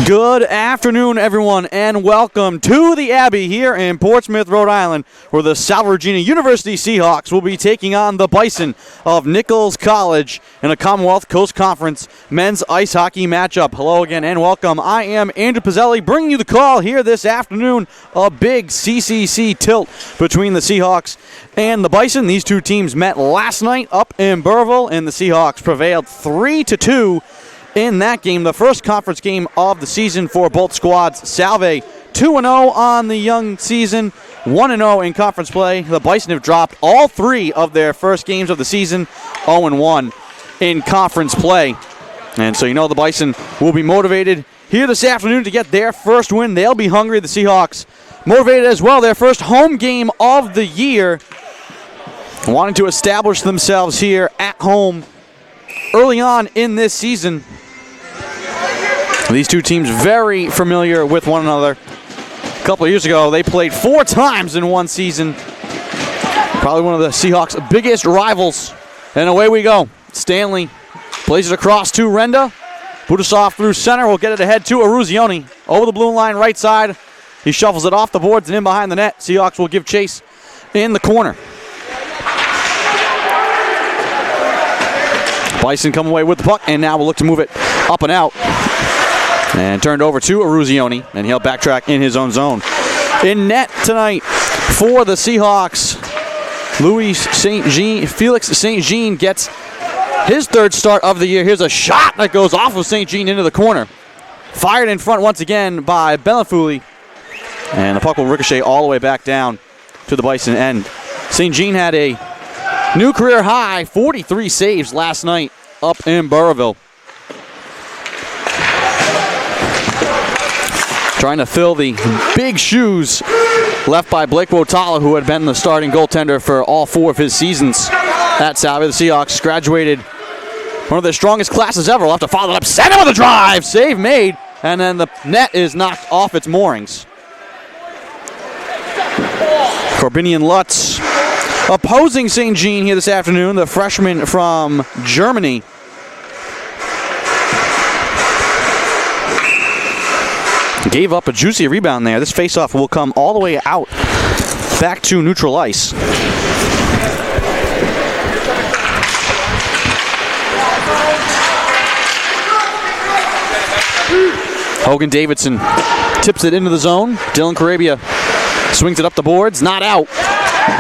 Good afternoon, everyone, and welcome to the Abbey here in Portsmouth, Rhode Island, where the Salve Regina University Seahawks will be taking on the Bison of Nichols College in a Commonwealth Coast Conference men's ice hockey matchup. Hello again and welcome. I am Andrew Pizzelli bringing you the call here this afternoon. A big CCC tilt between the Seahawks and the Bison. These two teams met last night up in Burrillville, and the Seahawks prevailed 3-2 in that game, the first conference game of the season for both squads. Salve 2-0 on the young season, 1-0 in conference play. The Bison have dropped all three of their first games of the season, 0-1 in conference play. And so you know the Bison will be motivated here this afternoon to get their first win. They'll be hungry. The Seahawks motivated as well. Their first home game of the year, wanting to establish themselves here at home early on in this season. These two teams very familiar with one another. A couple of years ago, they played 4 times in one season. Probably one of the Seahawks' biggest rivals. And away we go. Stanley plays it across to Renda. Budasov through center. Will get it ahead to Aruzioni. Over the blue line, right side. He shuffles it off the boards and in behind the net. Seahawks will give chase in the corner. Bison come away with the puck, and now we'll look to move it up and out. And turned over to Aruzioni, and he'll backtrack in his own zone. In net tonight for the Seahawks, Felix St. Jean gets his third start of the year. Here's a shot that goes off of St. Jean into the corner. Fired in front once again by Bellafuli. And the puck will ricochet all the way back down to the Bison end. St. Jean had a new career high, 43 saves last night up in Burrillville. Trying to fill the big shoes left by Blake Wotala, who had been the starting goaltender for all 4 of his seasons at Salve. The Seahawks graduated one of their strongest classes ever. We'll have to follow it up. Center with a drive. Save made. And then the net is knocked off its moorings. Corbinian Lutz opposing St. Jean here this afternoon, the freshman from Germany. Gave up a juicy rebound there. This faceoff will come all the way out back to neutral ice. Hogan Davidson tips it into the zone. Dylan Carabia swings it up the boards, not out.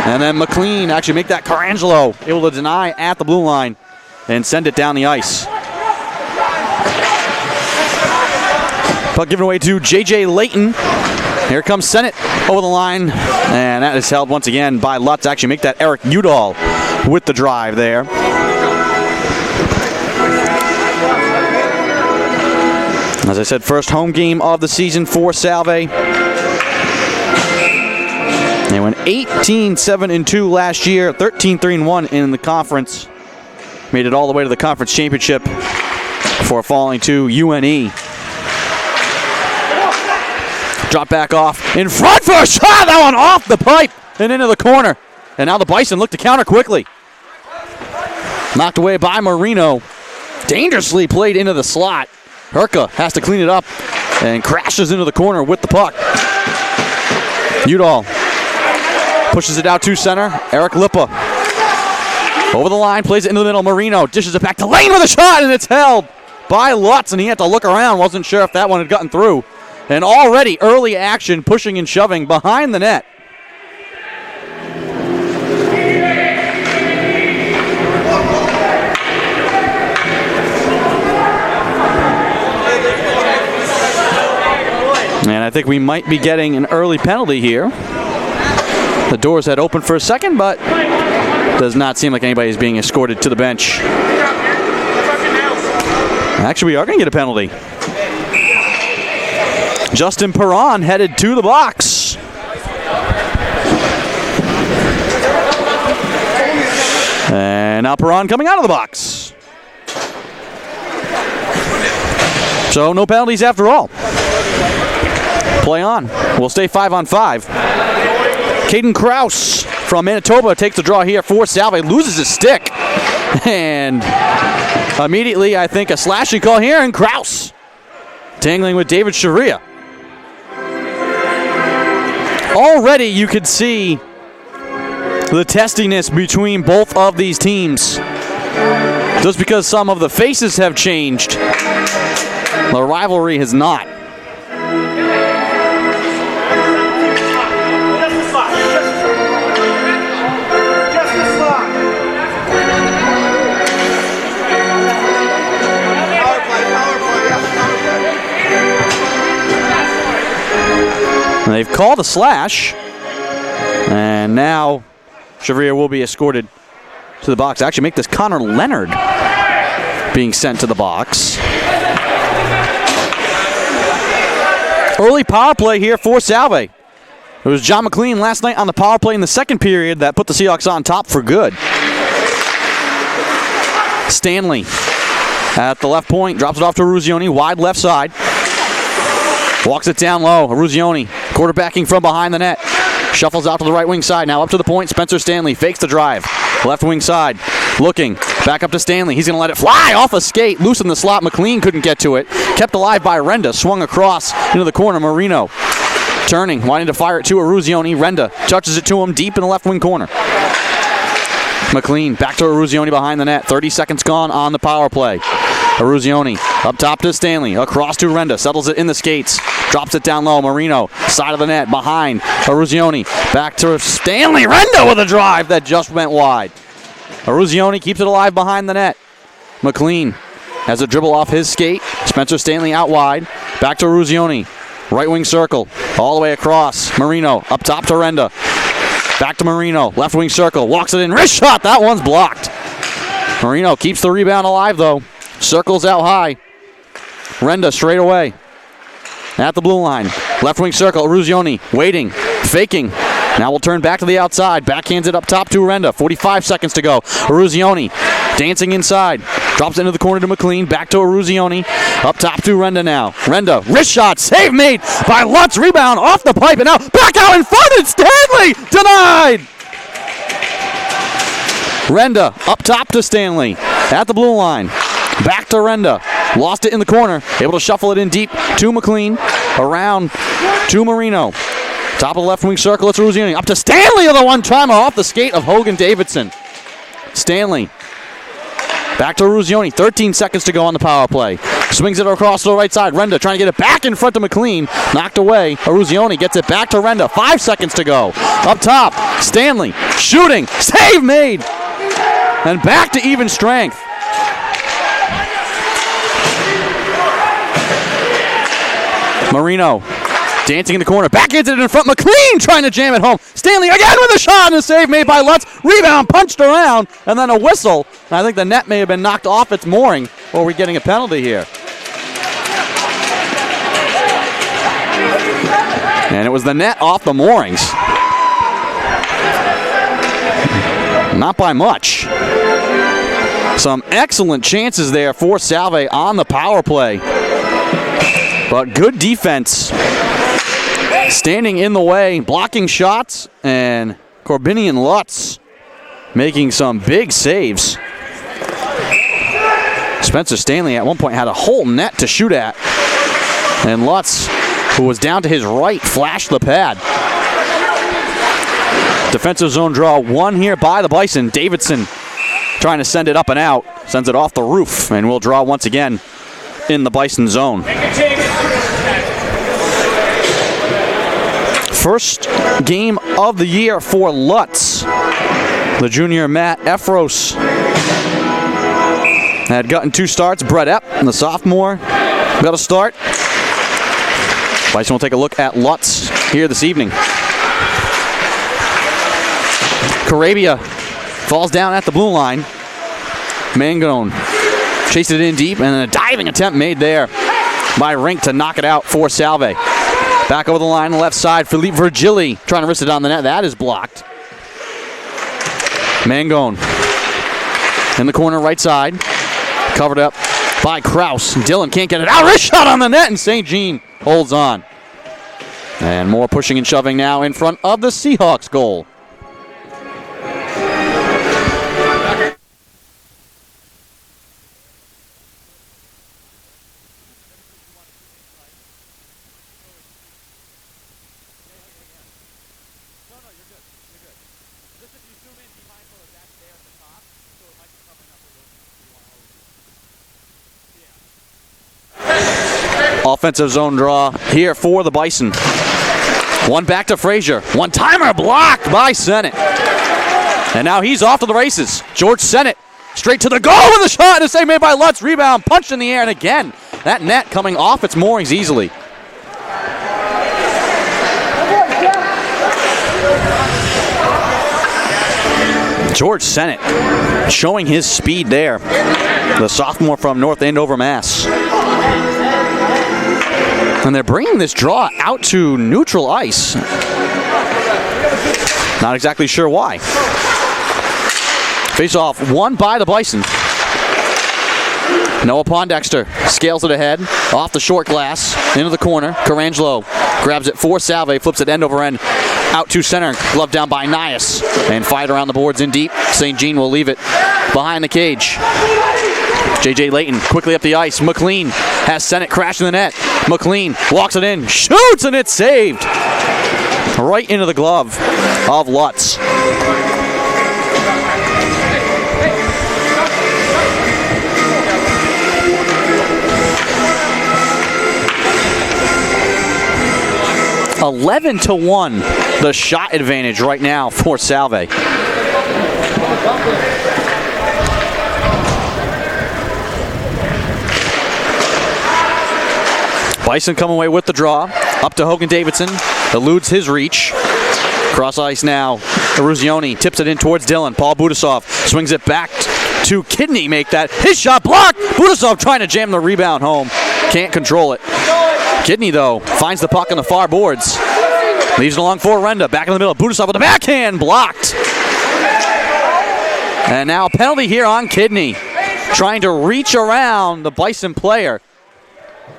And then McLean actually make that Carangelo able to deny at the blue line and send it down the ice. Puck given away to J.J. Layton. Here comes Sennett over the line. And that is held once again by Lutz. Actually make that Eric Udall with the drive there. As I said, first home game of the season for Salve. They went 18-7-2 last year, 13-3-1 in the conference. Made it all the way to the conference championship before falling to UNE. Drop back off in front for a shot. That one off the pipe and into the corner. And now the Bison look to counter quickly. Knocked away by Marino. Dangerously played into the slot. Herka has to clean it up and crashes into the corner with the puck. Udall pushes it out to center. Eric Lippa over the line, plays it into the middle. Marino dishes it back to Lane with a shot, and it's held by Lutz, and he had to look around. Wasn't sure if that one had gotten through. And already early action, pushing and shoving behind the net. And I think we might be getting an early penalty here. The doors had opened for a second, but does not seem like anybody's being escorted to the bench. Actually, we are going to get a penalty. Justin Perron headed to the box. And now Perron coming out of the box. So no penalties after all. Play on. We'll stay 5-on-5. Caden Kraus from Manitoba takes the draw here for Salve. Loses his stick. And immediately, I think, a slashing call here, and Kraus tangling with David Sharia. Already you could see the testiness between both of these teams. Just because some of the faces have changed, the rivalry has not. They've called a slash, and now Sharia will be escorted to the box. Actually, make this Connor Leonard being sent to the box. Early power play here for Salve. It was John McLean last night on the power play in the second period that put the Seahawks on top for good. Stanley at the left point, drops it off to Ruzioni, wide left side. Walks it down low. Ruzioni quarterbacking from behind the net. Shuffles out to the right wing side. Now up to the point. Spencer Stanley fakes the drive. Left wing side. Looking. Back up to Stanley. He's going to let it fly off a skate. Loose in the slot. McLean couldn't get to it. Kept alive by Renda. Swung across into the corner. Marino turning. Wanting to fire it to Ruzioni. Renda touches it to him deep in the left wing corner. McLean back to Ruzioni behind the net. 30 seconds gone on the power play. Ruzioni up top to Stanley. Across to Renda. Settles it in the skates. Drops it down low. Marino, side of the net, behind Ruzioni. Back to Stanley. Renda with a drive that just went wide. Ruzioni keeps it alive behind the net. McLean has a dribble off his skate. Spencer Stanley out wide. Back to Ruzioni. Right wing circle. All the way across. Marino up top to Renda. Back to Marino. Left wing circle. Walks it in. Wrist shot. That one's blocked. Marino keeps the rebound alive, though. Circles out high. Renda straight away. At the blue line. Left wing circle. Ruzioni waiting. Faking. Now we'll turn back to the outside. Backhands it up top to Renda. 45 seconds to go. Ruzioni dancing inside. Drops into the corner to McLean. Back to Ruzioni. Up top to Renda now. Renda. Wrist shot. Save made by Lutz. Rebound off the pipe. And now back out in front. And Stanley denied. Renda up top to Stanley. At the blue line. Back to Renda. Lost it in the corner. Able to shuffle it in deep to McLean. Around to Marino. Top of the left wing circle. It's Ruzioni. Up to Stanley of the one-timer off the skate of Hogan Davidson. Stanley. Back to Ruzioni. 13 seconds to go on the power play. Swings it across to the right side. Renda trying to get it back in front of McLean. Knocked away. Ruzioni gets it back to Renda. 5 seconds to go. Up top. Stanley shooting. Save made. And back to even strength. Marino dancing in the corner. Backhands it in front. McLean trying to jam it home. Stanley again with a shot and a save made by Lutz. Rebound punched around and then a whistle. I think the net may have been knocked off its mooring, or are we getting a penalty here? And it was the net off the moorings. Not by much. Some excellent chances there for Salve on the power play. But good defense. Standing in the way, blocking shots, and Corbinian Lutz making some big saves. Spencer Stanley at one point had a whole net to shoot at. And Lutz, who was down to his right, flashed the pad. Defensive zone draw one here by the Bison. Davidson trying to send it up and out. Sends it off the roof, and we'll draw once again in the Bison zone. First game of the year for Lutz. The junior Matt Efros had gotten 2 starts. Brett Epp, and the sophomore, got a start. Bison will take a look at Lutz here this evening. Carabia falls down at the blue line. Mangone chased it in deep, and then a diving attempt made there by Rink to knock it out for Salve. Back over the line, left side, Philippe Virgili trying to wrist it on the net. That is blocked. Mangone in the corner, right side. Covered up by Kraus. Dillon can't get it out. Wrist shot on the net, and St. Jean holds on. And more pushing and shoving now in front of the Seahawks goal. Offensive zone draw here for the Bison. One back to Frazier. One-timer blocked by Sennett. And now he's off to the races. George Sennett straight to the goal with a shot and a save made by Lutz. Rebound punched in the air, and again, that net coming off its moorings easily. George Sennett showing his speed there. The sophomore from North Andover, Mass. And they're bringing this draw out to neutral ice. Not exactly sure why. Face-off won by the Bison. Noah Pondexter scales it ahead, off the short glass, into the corner. Carangelo grabs it for Salve, flips it end over end, out to center, glove down by Nias, and fight around the boards in deep. St. Jean will leave it behind the cage. J.J. Layton quickly up the ice. McLean has Sennett crash in the net. McLean walks it in, shoots, and it's saved. Right into the glove of Lutz. (11-1), the shot advantage right now for Salve. Bison come away with the draw. Up to Hogan Davidson. Eludes his reach. Cross ice now. Eruzione tips it in towards Dillon. Paul Budasov swings it back to Kidney. Make that. His shot blocked. Budasov trying to jam the rebound home. Can't control it. Kidney, though, finds the puck on the far boards. Leaves it along for Renda. Back in the middle. Budasov with the backhand. Blocked. And now a penalty here on Kidney. Trying to reach around the Bison player.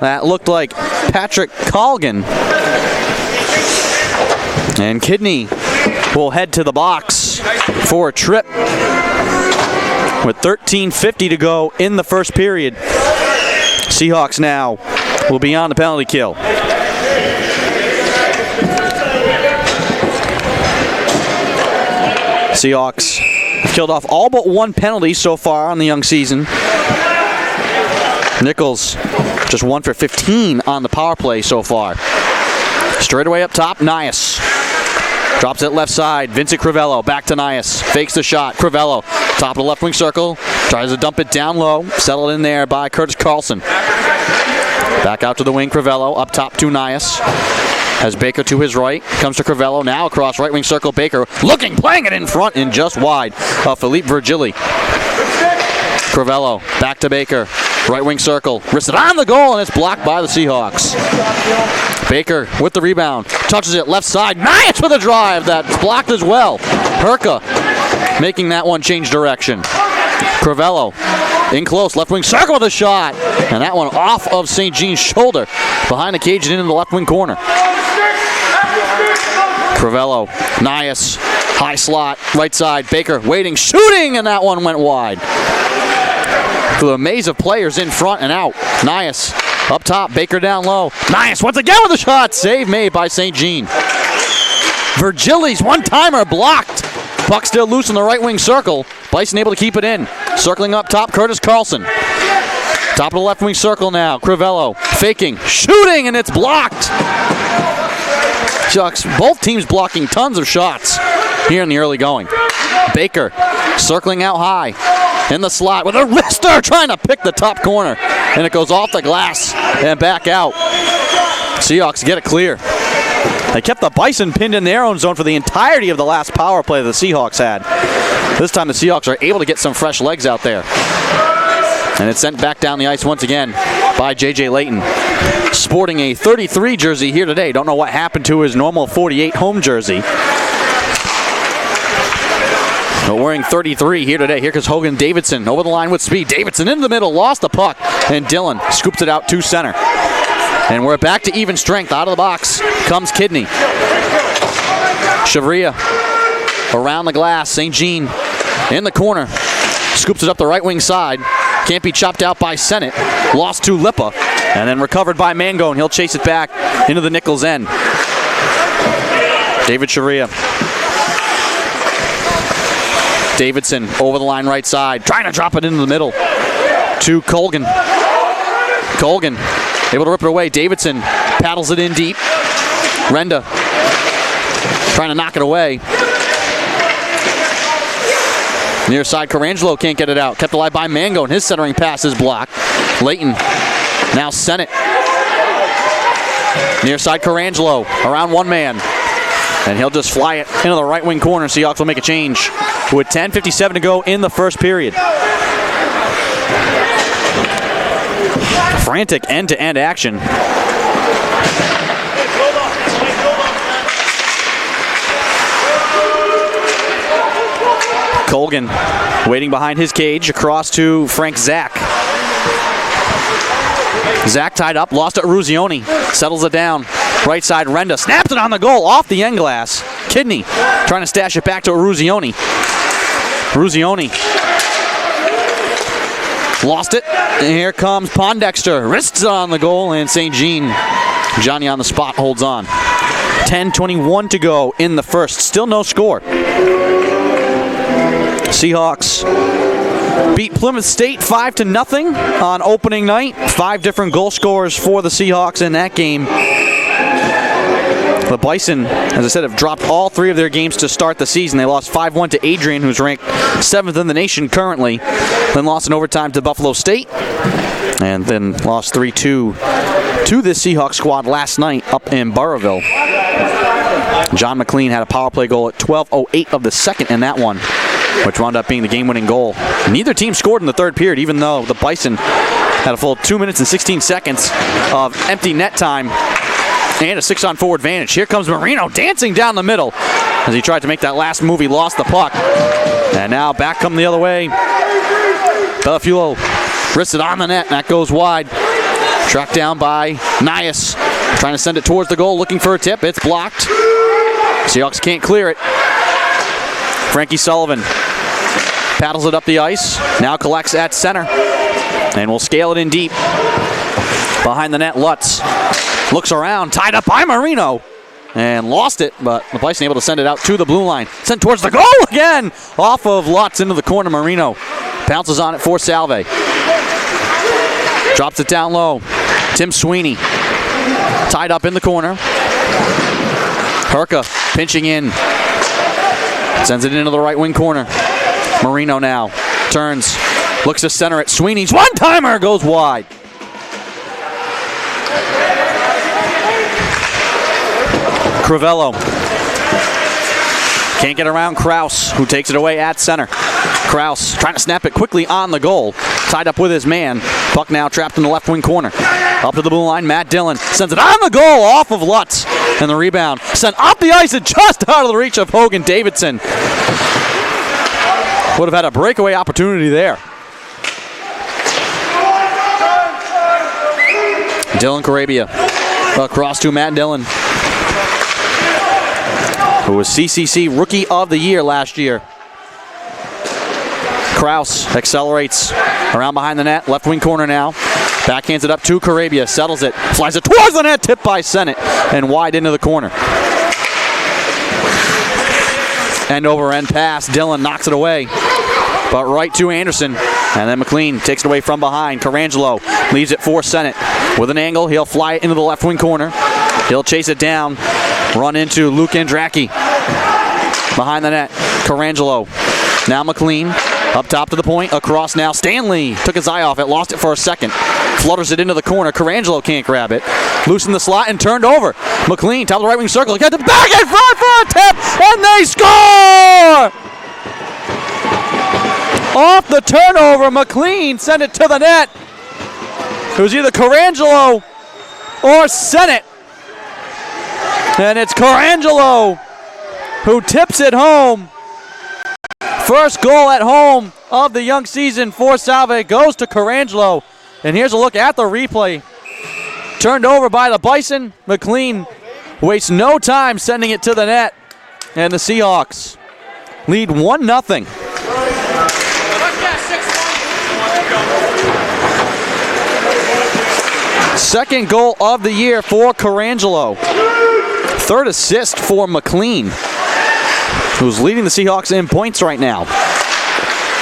That looked like Patrick Colgan. And Kidney will head to the box for a trip with 13:50 to go in the first period. Seahawks now will be on the penalty kill. Seahawks have killed off all but one penalty so far on the young season. Nichols just 1 for 15 on the power play so far. Straight away up top, Nias. Drops it left side. Vincent Crivello back to Nias. Fakes the shot. Crivello, top of the left wing circle. Tries to dump it down low. Settled in there by Curtis Carlson. Back out to the wing, Crivello. Up top to Nias. Has Baker to his right. Comes to Crivello. Now across right wing circle. Baker looking, playing it in front and just wide of Philippe Virgili. Crivello back to Baker. Right wing circle, wristed on the goal, and it's blocked by the Seahawks. Baker with the rebound, touches it left side. Nice with a drive, that's blocked as well. Herka making that one change direction. Crivello in close, left wing circle with a shot, and that one off of St. Jean's shoulder, behind the cage and into the left wing corner. Crivello, Nias, high slot, right side. Baker waiting, shooting, and that one went wide. Through a maze of players in front and out. Nias up top, Baker down low. Nias once again with a shot. Save made by St. Jean. Virgili's one-timer blocked. Puck still loose in the right wing circle. Bison able to keep it in. Circling up top, Curtis Carlson. Top of the left wing circle now. Crivello faking, shooting, and it's blocked. Shucks, both teams blocking tons of shots here in the early going. Baker circling out high. In the slot with a wrister trying to pick the top corner. And it goes off the glass and back out. Seahawks get it clear. They kept the Bison pinned in their own zone for the entirety of the last power play the Seahawks had. This time the Seahawks are able to get some fresh legs out there. And it's sent back down the ice once again by J.J. Layton. Sporting a 33 jersey here today. Don't know what happened to his normal 48 home jersey. But wearing 33 here today. Here comes Hogan Davidson over the line with speed. Davidson into the middle, lost the puck, and Dillon scoops it out to center. And we're back to even strength. Out of the box comes Kidney. Chavria around the glass. St. Jean in the corner. Scoops it up the right wing side. Can't be chopped out by Sennett. Lost to Lippa. And then recovered by Mango, and he'll chase it back into the Nichols end. David Chavria Davidson over the line right side, trying to drop it into the middle to Colgan. Colgan able to rip it away. Davidson paddles it in deep. Renda trying to knock it away. Near side, Carangelo can't get it out. Kept alive by Mango, and his centering pass is blocked. Layton now sent it. Near side, Carangelo around one man. And he'll just fly it into the right wing corner. Seahawks will make a change with 10:57 to go in the first period. Frantic end-to-end action. Colgan waiting behind his cage, across to Frank Zach. Zach tied up, lost it. Ruzioni settles it down. Right side, Renda snaps it on the goal off the end glass. Kidney trying to stash it back to Ruzioni. Ruzioni lost it. And here comes Pondexter. Wrists it on the goal, and St. Jean, Johnny on the spot, holds on. 10:21 to go in the first. Still no score. Seahawks beat Plymouth State 5-0 on opening night. 5 different goal scorers for the Seahawks in that game. The Bison, as I said, have dropped all 3 of their games to start the season. They lost 5-1 to Adrian, who's ranked 7th in the nation currently. Then lost in overtime to Buffalo State. And then lost 3-2 to this Seahawks squad last night up in Burrillville. John McLean had a power play goal at 12:08 of the second in that one, which wound up being the game-winning goal. Neither team scored in the third period, even though the Bison had a full 2 minutes and 16 seconds of empty net time and a 6-on-4 advantage. Here comes Marino dancing down the middle. As he tried to make that last move, he lost the puck. And now back come the other way. Bellafulo wrists it on the net, and that goes wide. Tracked down by Nias. Trying to send it towards the goal, looking for a tip. It's blocked. Seahawks can't clear it. Frankie Sullivan paddles it up the ice. Now collects at center. And will scale it in deep. Behind the net, Lutz looks around, tied up by Marino. And lost it, but the Bison able to send it out to the blue line. Sent towards the goal again! Off of Lutz into the corner, Marino. Bounces on it for Salve. Drops it down low. Tim Sweeney. Tied up in the corner. Herka pinching in. Sends it into the right wing corner. Marino now turns. Looks to center it. Sweeney's one-timer goes wide. Crivello can't get around Kraus, who takes it away at center. Kraus trying to snap it quickly on the goal. Tied up with his man. Puck now trapped in the left wing corner. Up to the blue line, Matt Dillon sends it on the goal off of Lutz. And the rebound sent up the ice and just out of the reach of Hogan Davidson. Would have had a breakaway opportunity there. Dylan Carabia across to Matt Dillon, who was CCC Rookie of the Year last year. Kraus accelerates around behind the net, left wing corner now. Backhands it up to Carabia, settles it, flies it towards the net, tipped by Sennett, and wide into the corner. End over end pass, Dillon knocks it away, but right to Anderson. And then McLean takes it away from behind. Carangelo leaves it for Sennett. With an angle, he'll fly it into the left wing corner. He'll chase it down, run into Luke Andracki. Behind the net, Carangelo. Now McLean, up top to the point, across now. Stanley took his eye off it, lost it for a second. Flutters it into the corner. Carangelo can't grab it. Loosened the slot and turned over. McLean, top of the right wing circle, got the back in front for a tip, and they score! Off the turnover, McLean sent it to the net. It was either Carangelo or Sennett. And it's Carangelo who tips it home. First goal at home of the young season for Salve goes to Carangelo. And here's a look at the replay. Turned over by the Bison. McLean wastes no time sending it to the net. And the Seahawks lead 1-0. Second goal of the year for Carangelo. Third assist for McLean, who's leading the Seahawks in points right now.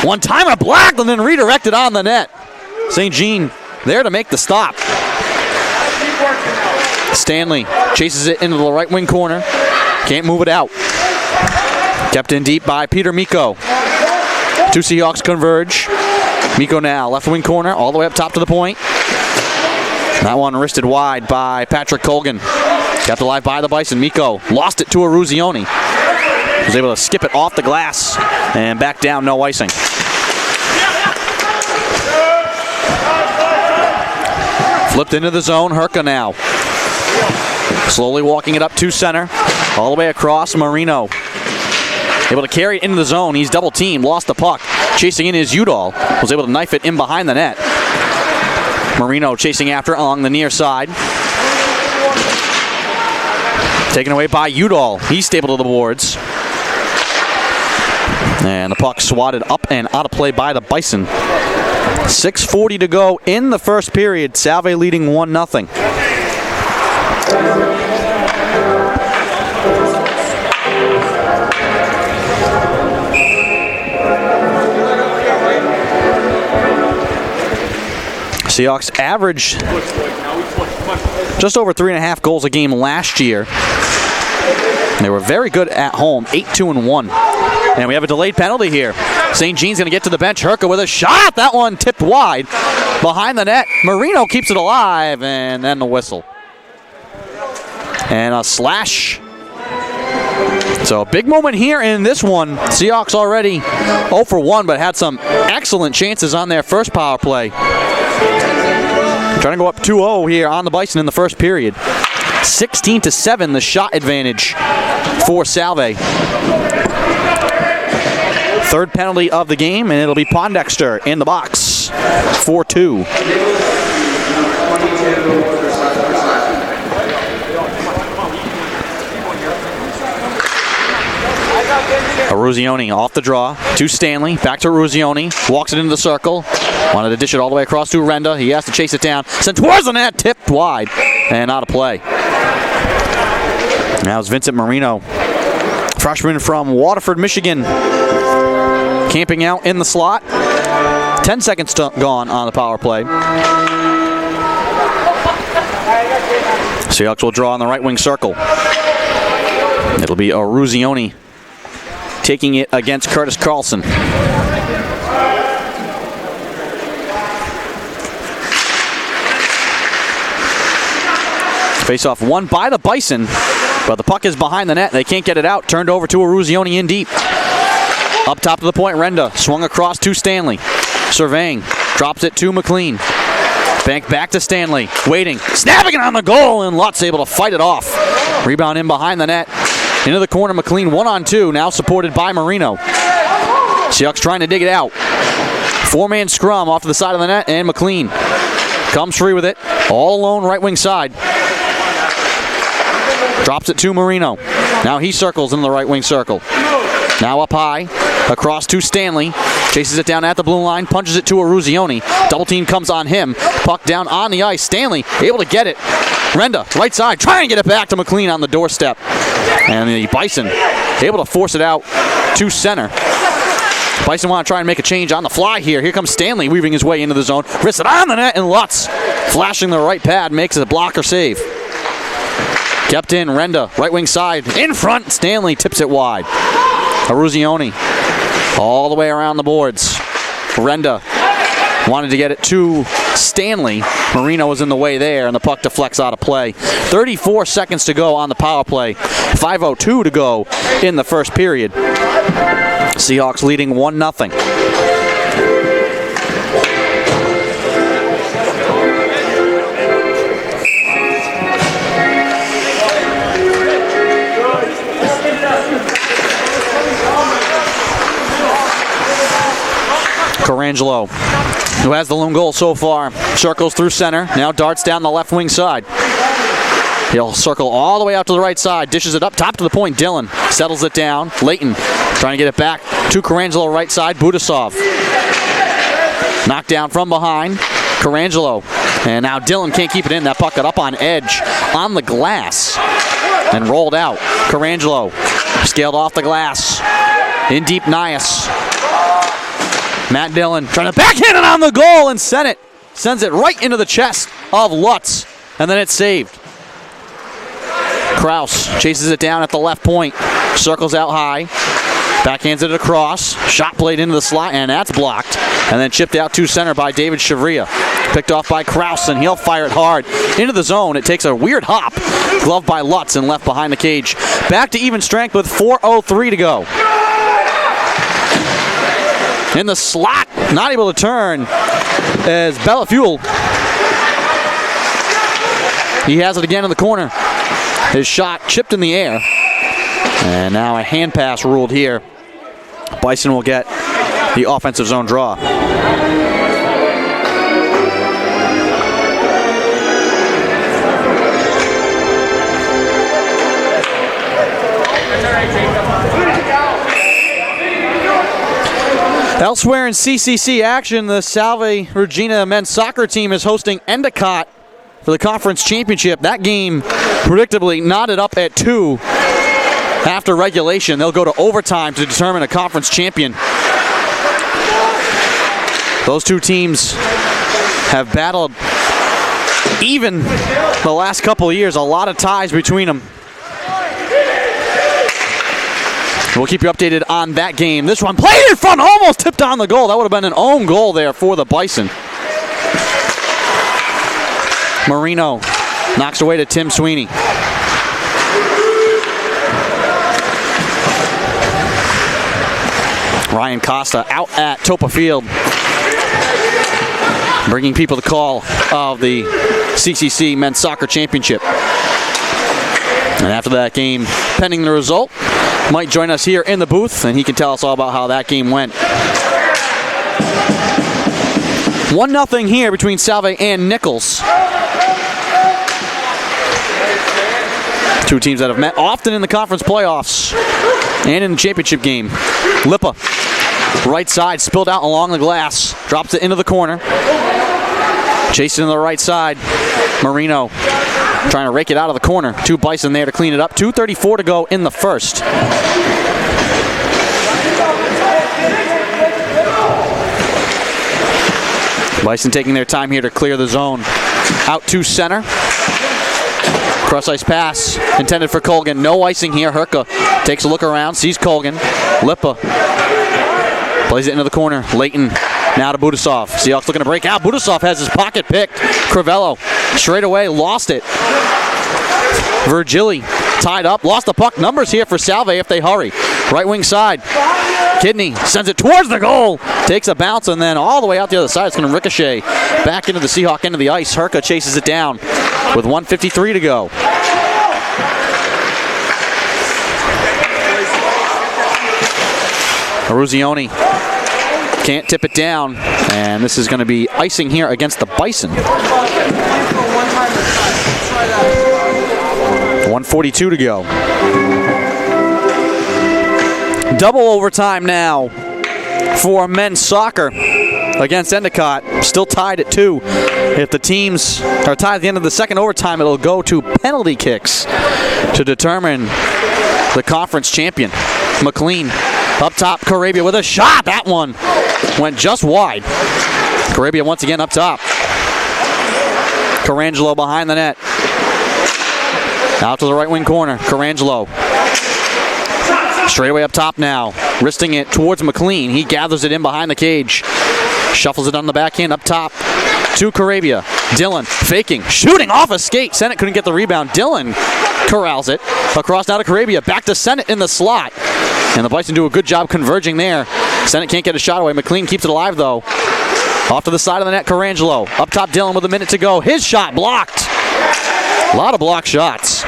One-timer blocked and then redirected on the net. St. Jean there to make the stop. Stanley chases it into the right wing corner. Can't move it out. Kept in deep by Peter Miko. Two Seahawks converge. Miko now, left wing corner, all the way up top to the point. That one wristed wide by Patrick Colgan. Kept alive by the Bison. Miko lost it to Aruzioni. Was able to skip it off the glass and back down, no icing. Flipped into the zone, Herka now. Slowly walking it up to center, all the way across, Marino. Able to carry it into the zone, he's double teamed, lost the puck. Chasing in is Udall, was able to knife it in behind the net. Marino chasing after it along the near side. Taken away by Udall, he's stable to the boards. And the puck swatted up and out of play by the Bison. 6:40 to go in the first period. Salve leading 1-0. Seahawks averaged just over 3.5 goals a game last year. They were very good at home, 8-2-1. And we have a delayed penalty here. St. Jean's going to get to the bench. Herka with a shot. That one tipped wide behind the net. Marino keeps it alive, and then the whistle. And a slash. So a big moment here in this one. Seahawks already 0 for 1, but had some excellent chances on their first power play. Trying to go up 2-0 here on the Bison in the first period. 16-7, the shot advantage for Salve. Third penalty of the game, and it'll be Pondexter in the box. 4-2. Aruzioni off the draw to Stanley. Back to Aruzioni. Walks it into the circle. Wanted to dish it all the way across to Renda. He has to chase it down. Sent towards the net. Tipped wide and out of play. Now it's Vincent Marino. Freshman from Waterford, Michigan. Camping out in the slot. 10 seconds gone on the power play. Seahawks will draw on the right wing circle. It'll be Aruzioni taking it against Curtis Carlson. Face-off won by the Bison, but the puck is behind the net. They can't get it out. Turned over to Aruzioni in deep. Up top of the point, Renda swung across to Stanley. Surveying, drops it to McLean. Bank back to Stanley, waiting, snapping it on the goal, and Lutz able to fight it off. Rebound in behind the net. Into the corner, McLean 1-on-2, now supported by Marino. Seahawks trying to dig it out. Four-man scrum off to the side of the net, and McLean comes free with it. All alone, right wing side. Drops it to Marino. Now he circles in the right wing circle. Now up high, across to Stanley. Chases it down at the blue line, punches it to Aruzioni. Double team comes on him. Puck down on the ice. Stanley able to get it. Renda, right side, trying to get it back to McLean on the doorstep. And the Bison able to force it out to center. Bison want to try and make a change on the fly here. Here comes Stanley weaving his way into the zone. Wrists it on the net, and Lutz flashing the right pad makes a blocker save. Kept in, Renda, right wing side, in front. Stanley tips it wide. Aruzioni all the way around the boards. Renda wanted to get it to Stanley. Marino was in the way there, and the puck deflects out of play. 34 seconds to go on the power play. 5:02 to go in the first period. Seahawks leading 1-0. Carangelo, who has the lone goal so far, circles through center, now darts down the left wing side. He'll circle all the way out to the right side, dishes it up top to the point. Dillon settles it down. Leighton trying to get it back to Carangelo, right side. Budasov knocked down from behind. Carangelo, and now Dillon can't keep it in. That puck got up on edge on the glass and rolled out. Carangelo scaled off the glass. In deep, Nias. Matt Dillon trying to backhand it on the goal, and sends it right into the chest of Lutz, and then it's saved. Kraus chases it down at the left point, circles out high, backhands it across, shot played into the slot, and that's blocked, and then chipped out to center by David Shavria. Picked off by Kraus, and he'll fire it hard into the zone. It takes a weird hop, gloved by Lutz and left behind the cage. Back to even strength with 4:03 to go. In the slot, not able to turn, as Bellafuel. He has it again in the corner. His shot chipped in the air. And now a hand pass ruled here. Bison will get the offensive zone draw. Elsewhere in CCC action, the Salve Regina men's soccer team is hosting Endicott for the conference championship. That game predictably knotted up at 2 after regulation. They'll go to overtime to determine a conference champion. Those two teams have battled even the last couple of years. A lot of ties between them. We'll keep you updated on that game. This one played in front, almost tipped on the goal. That would have been an own goal there for the Bison. Marino knocks away to Tim Sweeney. Ryan Costa out at Topa Field, bringing people the call of the CCC Men's Soccer Championship. And after that game, pending the result, might join us here in the booth, and he can tell us all about how that game went. 1-0 here between Salve and Nichols. Two teams that have met often in the conference playoffs and in the championship game. Lippa, right side, spilled out along the glass, drops it into the corner. Chasing to the right side, Marino trying to rake it out of the corner. Two Bison there to clean it up. 2:34 to go in the first. Bison taking their time here to clear the zone. Out to center. Cross-ice pass intended for Colgan. No icing here. Herka takes a look around, sees Colgan. Lippa plays it into the corner. Leighton now to Budasov. Seahawks looking to break out. Budasov has his pocket picked. Crivello straight away lost it. Virgili tied up. Lost the puck. Numbers here for Salve if they hurry. Right wing side. Kidney sends it towards the goal. Takes a bounce and then all the way out the other side. It's going to ricochet back into the Seahawk end of the ice. Herka chases it down with 1:53 to go. Aruzioni can't tip it down, and this is going to be icing here against the Bison. 1:42 to go. Double overtime now for men's soccer against Endicott. Still tied at 2. If the teams are tied at the end of the second overtime, it'll go to penalty kicks to determine the conference champion. McLean up top, Carabia with a shot. That one went just wide. Carabia once again up top. Carangelo behind the net. Out to the right wing corner. Carangelo straight away up top now. Wristing it towards McLean. He gathers it in behind the cage. Shuffles it on the backhand up top to Carabia. Dillon faking, shooting off a skate. Sennett couldn't get the rebound. Dillon corrals it. Across now to Carabia. Back to Sennett in the slot. And the Bison do a good job converging there. Sennett can't get a shot away. McLean keeps it alive though. Off to the side of the net, Carangelo. Up top, Dillon with a minute to go. His shot blocked. A lot of blocked shots.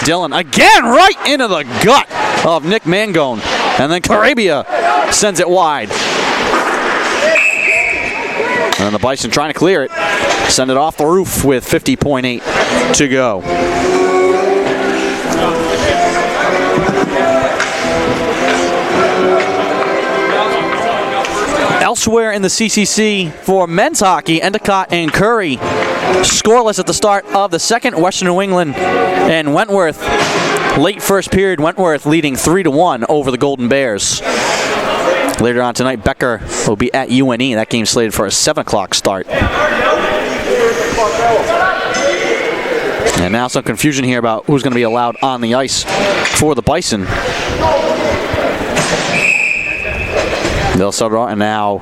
Dillon again right into the gut of Nick Mangone. And then Carabia sends it wide. And then the Bison trying to clear it. Send it off the roof with 50.8 to go. Elsewhere in the CCC for men's hockey, Endicott and Curry scoreless at the start of the second. Western New England and Wentworth, late first period, Wentworth leading 3-1 over the Golden Bears. Later on tonight, Becker will be at UNE. That game's slated for a 7 o'clock start. And now some confusion here about who's going to be allowed on the ice for the Bison. They'll start it on, and now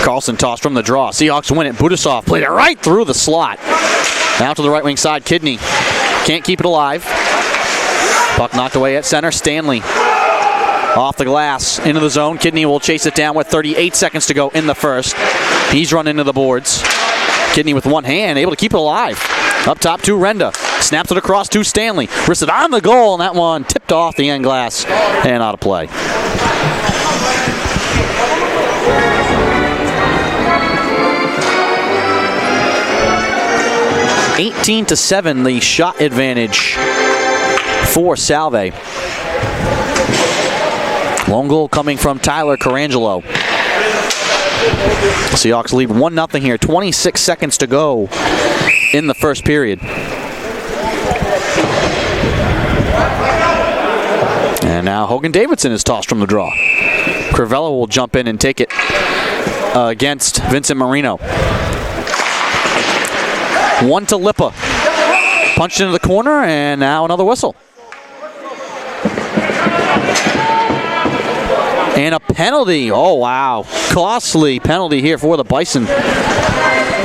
Carlson tossed from the draw. Seahawks win it. Budasov played it right through the slot. Now to the right wing side. Kidney can't keep it alive. Puck knocked away at center. Stanley off the glass into the zone. Kidney will chase it down with 38 seconds to go in the first. He's run into the boards. Kidney with one hand, able to keep it alive. Up top to Renda. Snaps it across to Stanley. Wrists it on the goal, and that one tipped off the end glass and out of play. (18-7), the shot advantage for Salve. Lone goal coming from Tyler Carangelo. Seahawks lead 1-0 here. 26 seconds to go in the first period. And now Hogan Davidson is tossed from the draw. Crivello will jump in and take it against Vincent Marino. One to Lippa. Punched into the corner, and now another whistle. And a penalty. Oh, wow. Costly penalty here for the Bison.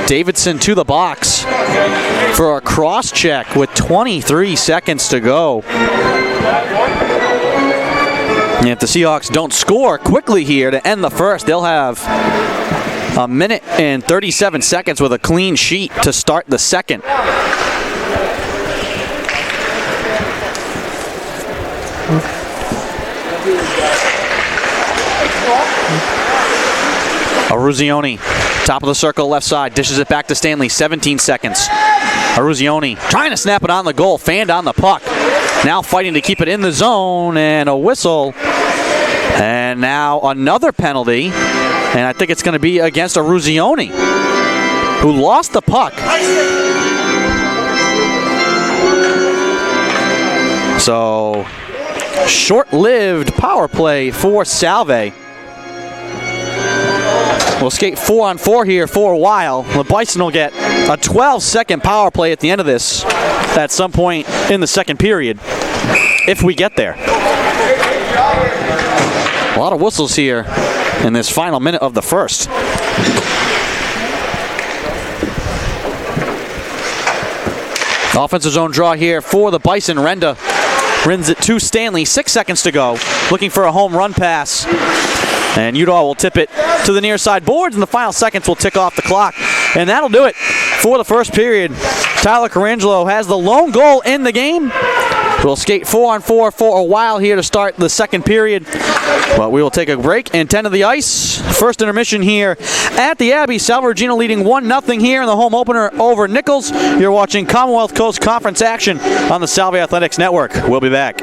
Davidson to the box for a cross check with 23 seconds to go. And if the Seahawks don't score quickly here to end the first, they'll have a minute and 37 seconds with a clean sheet to start the second. Aruzioni, top of the circle, left side, dishes it back to Stanley, 17 seconds. Aruzioni trying to snap it on the goal, fanned on the puck. Now fighting to keep it in the zone, and a whistle. And now another penalty, and I think it's going to be against Aruzioni, who lost the puck. So, short-lived power play for Salve. We'll skate 4-on-4 here for a while. The Bison will get a 12-second power play at the end of this at some point in the second period, if we get there. A lot of whistles here in this final minute of the first. Offensive zone draw here for the Bison. Renda rins it to Stanley. 6 seconds to go. Looking for a home run pass. And Udall will tip it to the near side boards, and the final seconds will tick off the clock. And that'll do it for the first period. Tyler Carangelo has the lone goal in the game. We'll skate 4-on-4 for a while here to start the second period. But we will take a break and tend to the ice. First intermission here at the Abbey. Salve Regina leading 1-0 here in the home opener over Nichols. You're watching Commonwealth Coast Conference action on the Salve Athletics Network. We'll be back.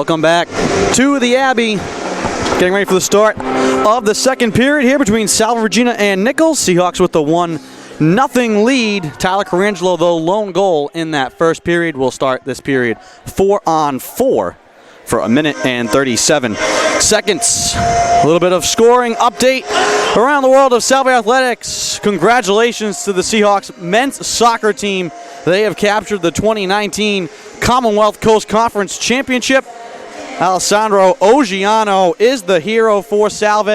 Welcome back to the Abbey. Getting ready for the start of the second period here between Salve Regina and Nichols. Seahawks with the 1-0 lead. Tyler Carangelo, the lone goal in that first period, will start this period 4-on-4 for a minute and 37 seconds. A little bit of scoring update around the world of Salve Athletics. Congratulations to the Seahawks men's soccer team. They have captured the 2019 Commonwealth Coast Conference Championship. Alessandro Oggiano is the hero for Salve.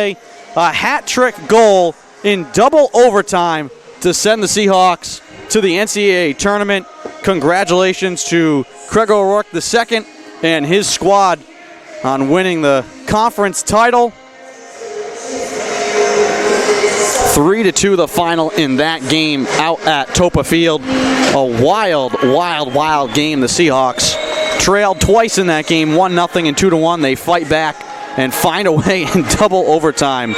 A hat-trick goal in double overtime to send the Seahawks to the NCAA tournament. Congratulations to Craig O'Rourke II and his squad on winning the conference title. 3-2 the final in that game out at Topa Field. A wild, wild, wild game. The Seahawks trailed twice in that game, 1-0 and 2-1. They fight back and find a way in double overtime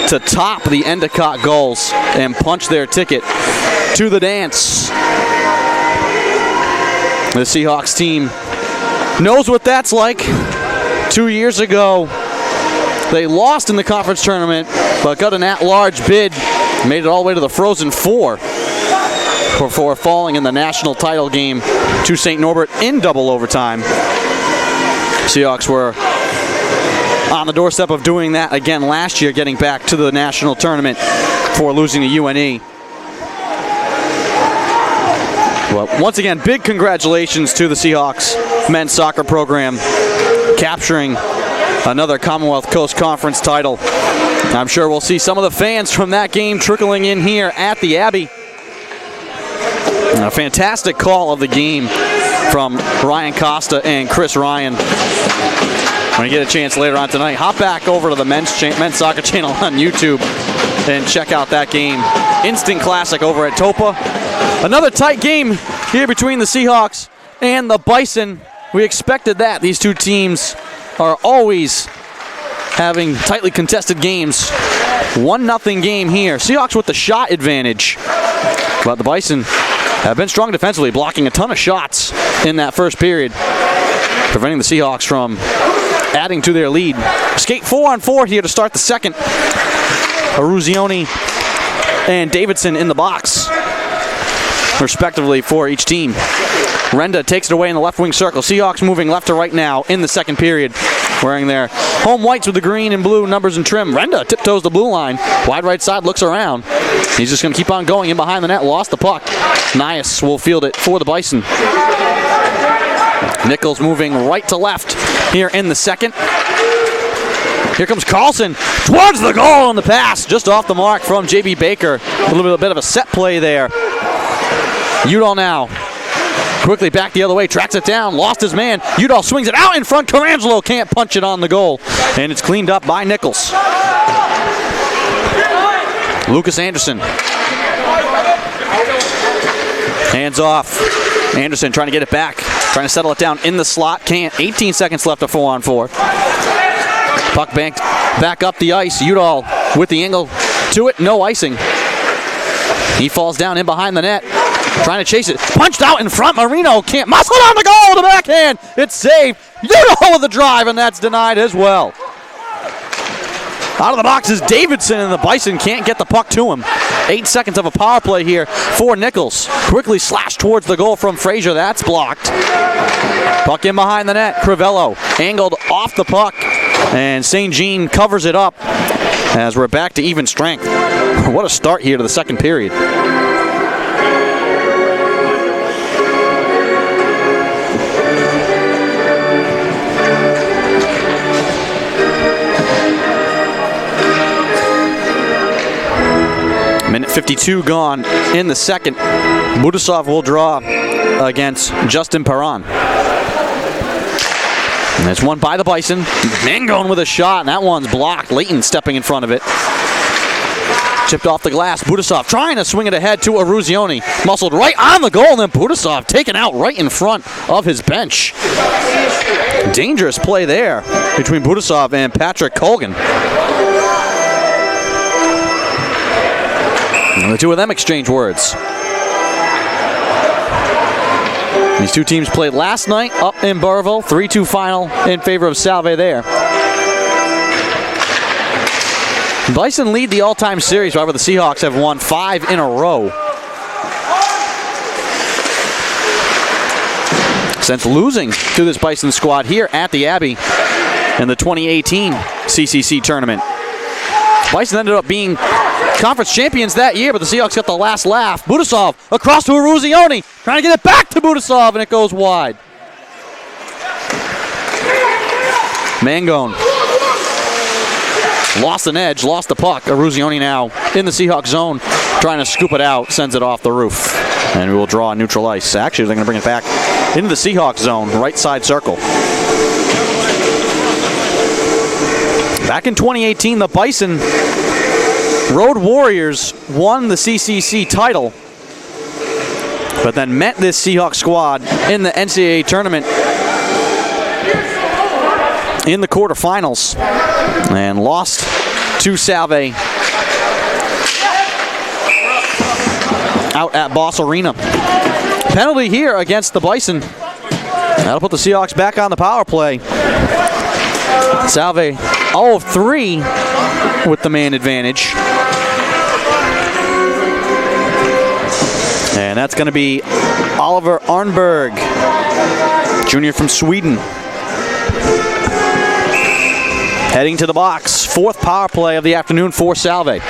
to top the Endicott goals and punch their ticket to the dance. The Seahawks team knows what that's like. 2 years ago, they lost in the conference tournament, but got an at-large bid, made it all the way to the Frozen Four before falling in the national title game to St. Norbert in double overtime. Seahawks were on the doorstep of doing that again last year, getting back to the national tournament before losing to UNE. Well, once again, big congratulations to the Seahawks men's soccer program, capturing another Commonwealth Coast Conference title. I'm sure we'll see some of the fans from that game trickling in here at the Abbey. A fantastic call of the game from Ryan Costa and Chris Ryan. When you get a chance later on tonight, hop back over to the men's soccer channel on YouTube and check out that game. Instant classic over at Topa. Another tight game here between the Seahawks and the Bison. We expected that. These two teams are always having tightly contested games. 1-0 game here. Seahawks with the shot advantage. But the Bison have been strong defensively, blocking a ton of shots in that first period, preventing the Seahawks from adding to their lead. Skate 4-on-4 here to start the second. Aruzioni and Davidson in the box, respectively, for each team. Renda takes it away in the left wing circle. Seahawks moving left to right now in the second period, wearing their home whites with the green and blue numbers and trim. Renda tiptoes the blue line. Wide right side, looks around. He's just going to keep on going in behind the net. Lost the puck. Nias will field it for the Bison. Nichols moving right to left here in the second. Here comes Carlson towards the goal, and the pass just off the mark from J.B. Baker. A little bit of a set play there. Udall now quickly back the other way, tracks it down, lost his man. Udall swings it out in front. Carangelo can't punch it on the goal, and it's cleaned up by Nichols. Lucas Anderson. Hands off. Anderson trying to get it back, trying to settle it down in the slot. Can't. 18 seconds left of 4-on-4. Puck banked back up the ice. Udall with the angle to it. No icing. He falls down in behind the net, trying to chase it. Punched out in front. Marino can't. Muscle on the goal. The backhand. It's saved. Udall with the drive, and that's denied as well. Out of the box is Davidson, and the Bison can't get the puck to him. 8 seconds of a power play here for Nichols. Quickly slashed towards the goal from Frazier. That's blocked. Puck in behind the net. Crivello angled off the puck, and St. Jean covers it up as we're back to even strength. What a start here to the second period. Minute 52 gone in the second. Budasov will draw against Justin Perron. And it's won by the Bison. Mangone with a shot, and that one's blocked. Leighton stepping in front of it. Chipped off the glass. Budasov trying to swing it ahead to Aruzioni. Muscled right on the goal, and then Budasov taken out right in front of his bench. Dangerous play there between Budasov and Patrick Colgan. And the two of them exchange words. These two teams played last night up in Burrillville. 3-2 final in favor of Salve there. Bison lead the all-time series. However, the Seahawks have won 5 in a row since losing to this Bison squad here at the Abbey in the 2018 CCC tournament. Bison ended up being conference champions that year, but the Seahawks got the last laugh. Budasov across to Eruzione, trying to get it back to Budasov, and it goes wide. Mangone lost an edge, lost the puck. Eruzione now in the Seahawks zone, trying to scoop it out, sends it off the roof. And we will draw a neutral ice. Actually, they're going to bring it back into the Seahawks zone, right side circle. Back in 2018, the Bison Road Warriors won the CCC title, but then met this Seahawks squad in the NCAA tournament in the quarterfinals and lost to Salve out at Boss Arena. Penalty here against the Bison. That'll put the Seahawks back on the power play. Salve 0 of 3 with the man advantage. And that's going to be Oliver Arnberg, junior from Sweden. Heading to the box, 4th power play of the afternoon for Salve.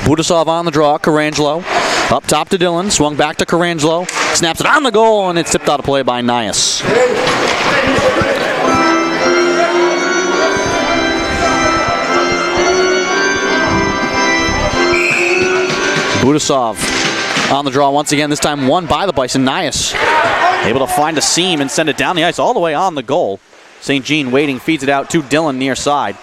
Budasov on the draw, Carangelo. Up top to Dillon, swung back to Carangelo. Snaps it on the goal, and it's tipped out of play by Nias. Budasov on the draw once again, this time won by the Bison. Nias able to find a seam and send it down the ice all the way on the goal. St. Jean waiting, feeds it out to Dillon near side.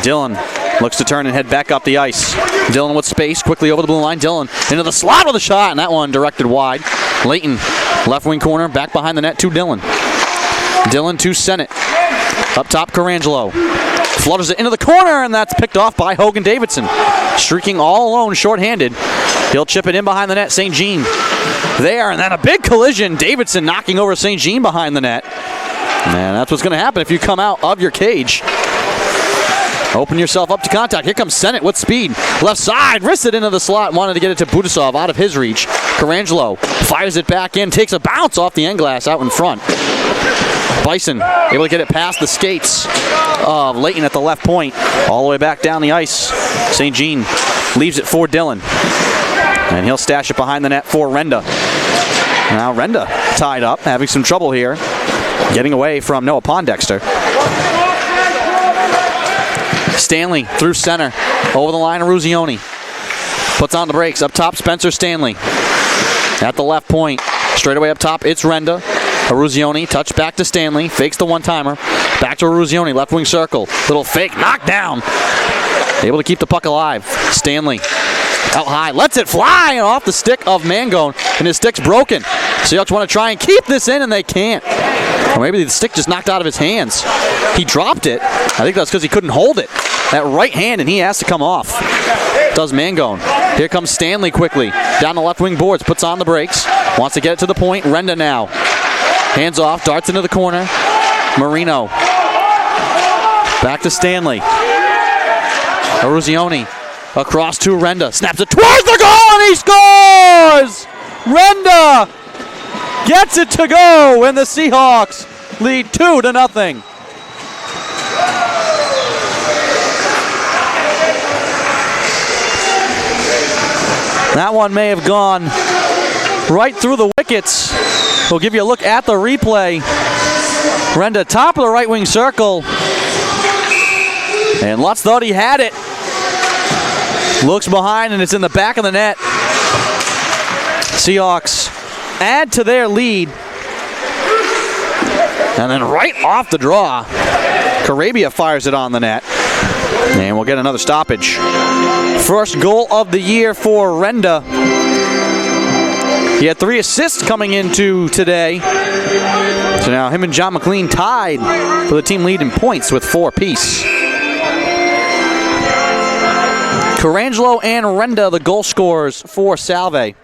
Dillon looks to turn and head back up the ice. Dillon with space, quickly over the blue line. Dillon into the slot with a shot, and that one directed wide. Layton, left wing corner, back behind the net to Dillon. Dillon to Sennett. Up top, Carangelo. Flutters it into the corner, and that's picked off by Hogan Davidson. Streaking all alone, shorthanded. He'll chip it in behind the net. St. Jean there, and then a big collision. Davidson knocking over St. Jean behind the net. And that's what's going to happen if you come out of your cage. Open yourself up to contact. Here comes Sennett with speed. Left side, wrists it into the slot. Wanted to get it to Budasov out of his reach. Carangelo fires it back in, takes a bounce off the end glass out in front. Bison able to get it past the skates of Layton at the left point. All the way back down the ice. St. Jean leaves it for Dillon. And he'll stash it behind the net for Renda. Now Renda tied up, having some trouble here. Getting away from Noah Pondexter. Stanley through center. Over the line of Eruzione. Puts on the brakes. Up top, Spencer Stanley. At the left point. Straight away up top, it's Renda. Eruzione, touch back to Stanley. Fakes the one-timer. Back to Eruzione, left wing circle. Little fake, knocked down. Able to keep the puck alive. Stanley out high, lets it fly and off the stick of Mangone, and his stick's broken. Seahawks want to try and keep this in, and they can't. Or maybe the stick just knocked out of his hands. He dropped it. I think that's because he couldn't hold it. That right hand, and he has to come off. Does Mangone. Here comes Stanley quickly. Down the left wing boards, puts on the brakes. Wants to get it to the point. Renda now. Hands off, darts into the corner. Marino. Back to Stanley. Eruzione across to Renda. Snaps it towards the goal, and he scores! Renda gets it to go, and the Seahawks lead 2-0. That one may have gone right through the wickets. We'll give you a look at the replay. Renda, top of the right wing circle. And Lutz thought he had it. Looks behind, and it's in the back of the net. Seahawks add to their lead. And then right off the draw, Carabia fires it on the net. And we'll get another stoppage. First goal of the year for Renda. He had 3 assists coming into today. So now him and John McLean tied for the team lead in points with 4 apiece. Carangelo and Renda, the goal scorers for Salve.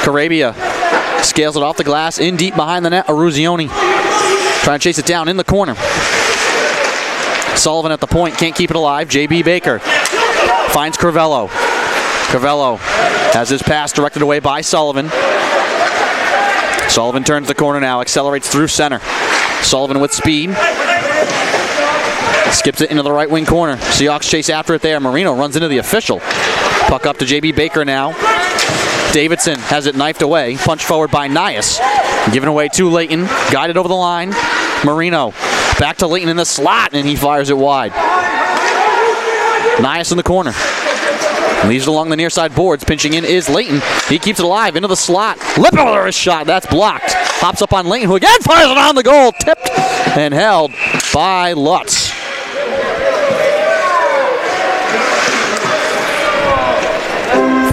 Carabia scales it off the glass, in deep behind the net. Aruzioni trying to chase it down in the corner. Sullivan at the point, can't keep it alive. J.B. Baker finds Crivello. Crivello has his pass directed away by Sullivan. Sullivan turns the corner now, accelerates through center. Sullivan with speed. Skips it into the right wing corner. Seahawks chase after it there. Marino runs into the official. Puck up to J.B. Baker now. Davidson has it knifed away. Punch forward by Nias. Given away to Layton. Guided over the line. Marino back to Layton in the slot, and he fires it wide. Nias in the corner. Leaves it along the near side boards. Pinching in is Layton. He keeps it alive into the slot. Lipper his shot. That's blocked. Hops up on Layton, who again fires it on the goal. Tipped and held by Lutz.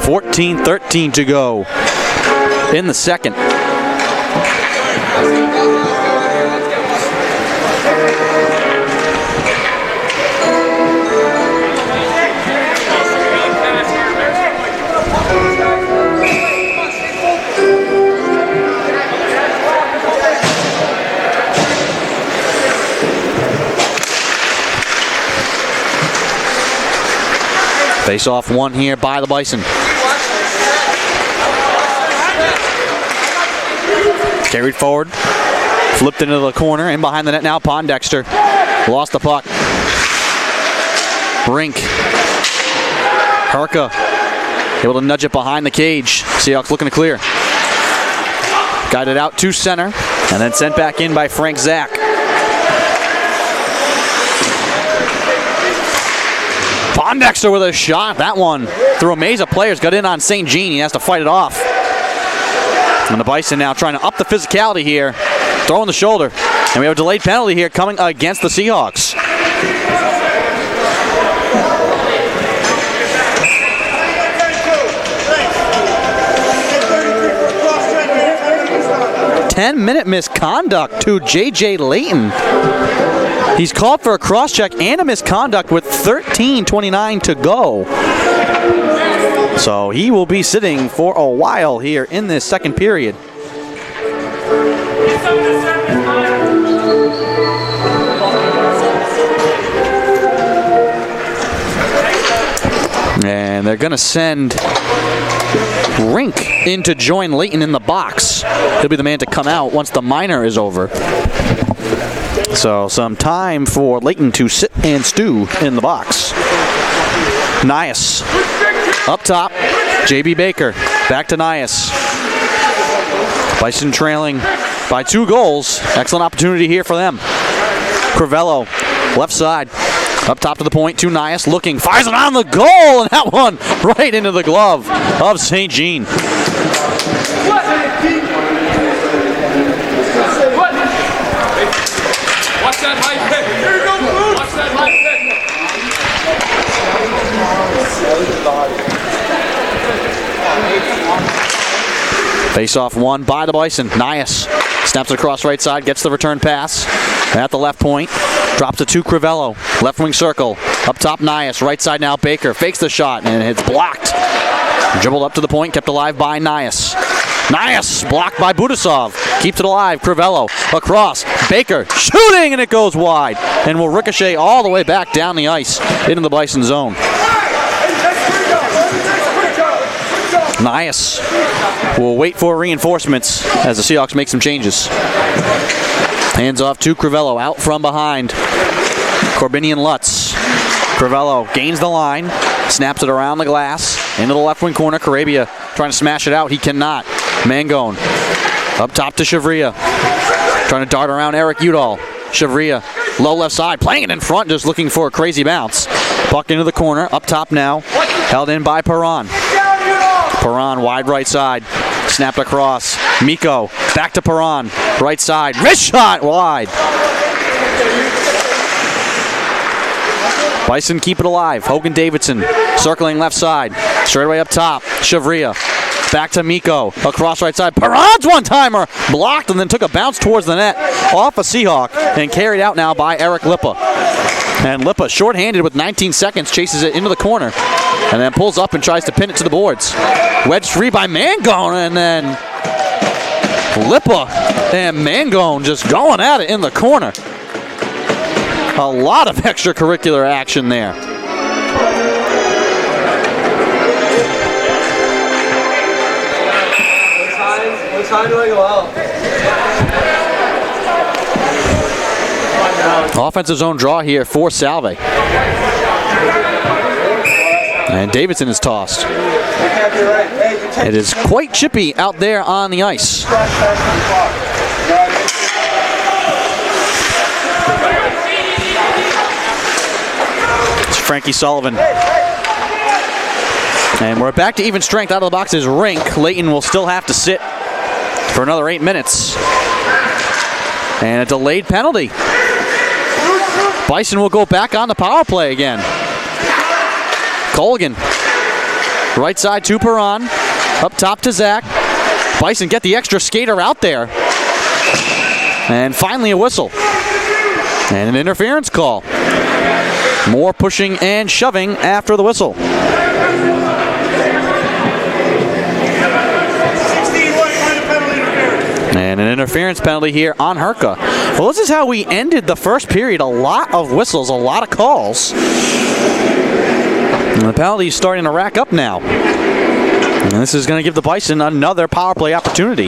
.13 to go in the second. Face off one here by the Bison. Carried forward, flipped into the corner, and behind the net now, Pondexter. Lost the puck. Rink. Herka able to nudge it behind the cage. Seahawks looking to clear. Guided out to center, and then sent back in by Frank Zach. Pondexter with a shot. That one through a maze of players. Got in on St. Jean. He has to fight it off. And the Bison now trying to up the physicality here. Throwing the shoulder. And we have a delayed penalty here coming against the Seahawks. "10-minute misconduct to J.J. Layton." He's called for a cross-check and a misconduct with 13:29 to go. So he will be sitting for a while here in this second period. And they're going to send Rink in to join Layton in the box. He'll be the man to come out once the minor is over. So some time for Layton to sit and stew in the box. Nias up top. J.B. Baker back to Nias. Bison trailing by 2 goals. Excellent opportunity here for them. Crivello left side. Up top to the point to Nias. Looking. Fires it on the goal. And that one right into the glove of St. Jean. Watch that high pick. Watch that high pick. Face off one by the Bison. Nias snaps it across right side. Gets the return pass at the left point. Drops it to Crivello. Left wing circle. Up top Nias. Right side now Baker. Fakes the shot and it's blocked. Dribbled up to the point. Kept alive by Nias. Nias blocked by Budasov. Keeps it alive. Crivello across. Baker shooting and it goes wide. And will ricochet all the way back down the ice into the Bison zone. Nias will wait for reinforcements as the Seahawks make some changes. Hands off to Crivello out from behind. Corbinian Lutz. Crivello gains the line. Snaps it around the glass. Into the left wing corner. Carabia trying to smash it out. He cannot. Mangone up top to Shavria. Trying to dart around Eric Udall. Shavria, low left side. Playing it in front, just looking for a crazy bounce. Puck into the corner. Up top now. Held in by Perron. Perron wide right side. Snapped across. Miko back to Perron. Right side. Wrist shot wide. Bison keep it alive. Hogan Davidson circling left side. Straight away up top. Shavria. Back to Miko. Across right side. Perron's one-timer. Blocked and then took a bounce towards the net. Off a Seahawk and carried out now by Eric Lippa. And Lipa, shorthanded with 19 seconds, chases it into the corner and then pulls up and tries to pin it to the boards. Wedged free by Mangone, and then Lipa and Mangone just going at it in the corner. A lot of extracurricular action there. What time do I go out? Offensive zone draw here for Salve. And Davidson is tossed. It is quite chippy out there on the ice. It's Frankie Sullivan. And we're back to even strength. Out of the box is Rink. Layton will still have to sit for another 8 minutes. And a delayed penalty. Bison will go back on the power play again. Colgan. Right side to Perron. Up top to Zach. Bison get the extra skater out there. And finally a whistle. And an interference call. More pushing and shoving after the whistle. And an interference penalty here on Herka. Well, this is how we ended the first period. A lot of whistles, a lot of calls. And the penalty is starting to rack up now. And this is going to give the Bison another power play opportunity.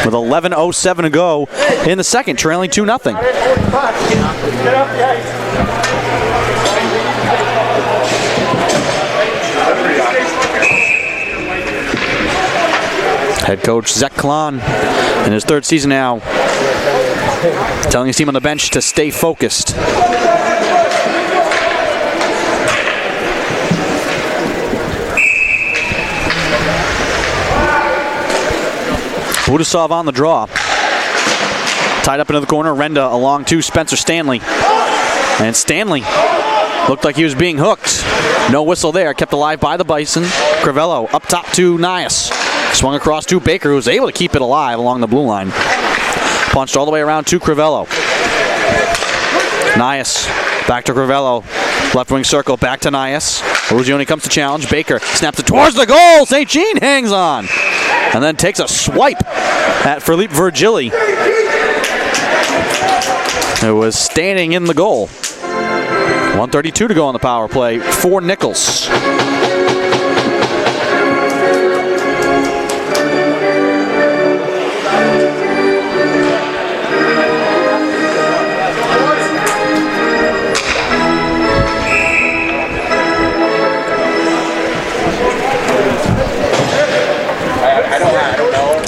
With 11:07 to go in the second, trailing 2-0. Head coach Zach Klon, in his third season now, telling his team on the bench to stay focused. Budasov on the draw. Tied up into the corner, Renda along to Spencer Stanley. And Stanley looked like he was being hooked. No whistle there, kept alive by the Bison. Crivello up top to Nias. Swung across to Baker, who was able to keep it alive along the blue line. Punched all the way around to Crivello. Nias back to Crivello. Left wing circle, back to Nias. Ruzioni comes to challenge. Baker snaps it towards the goal. St. Jean hangs on. And then takes a swipe at Philippe Virgili, who was standing in the goal. 1:32 to go on the power play for Nichols.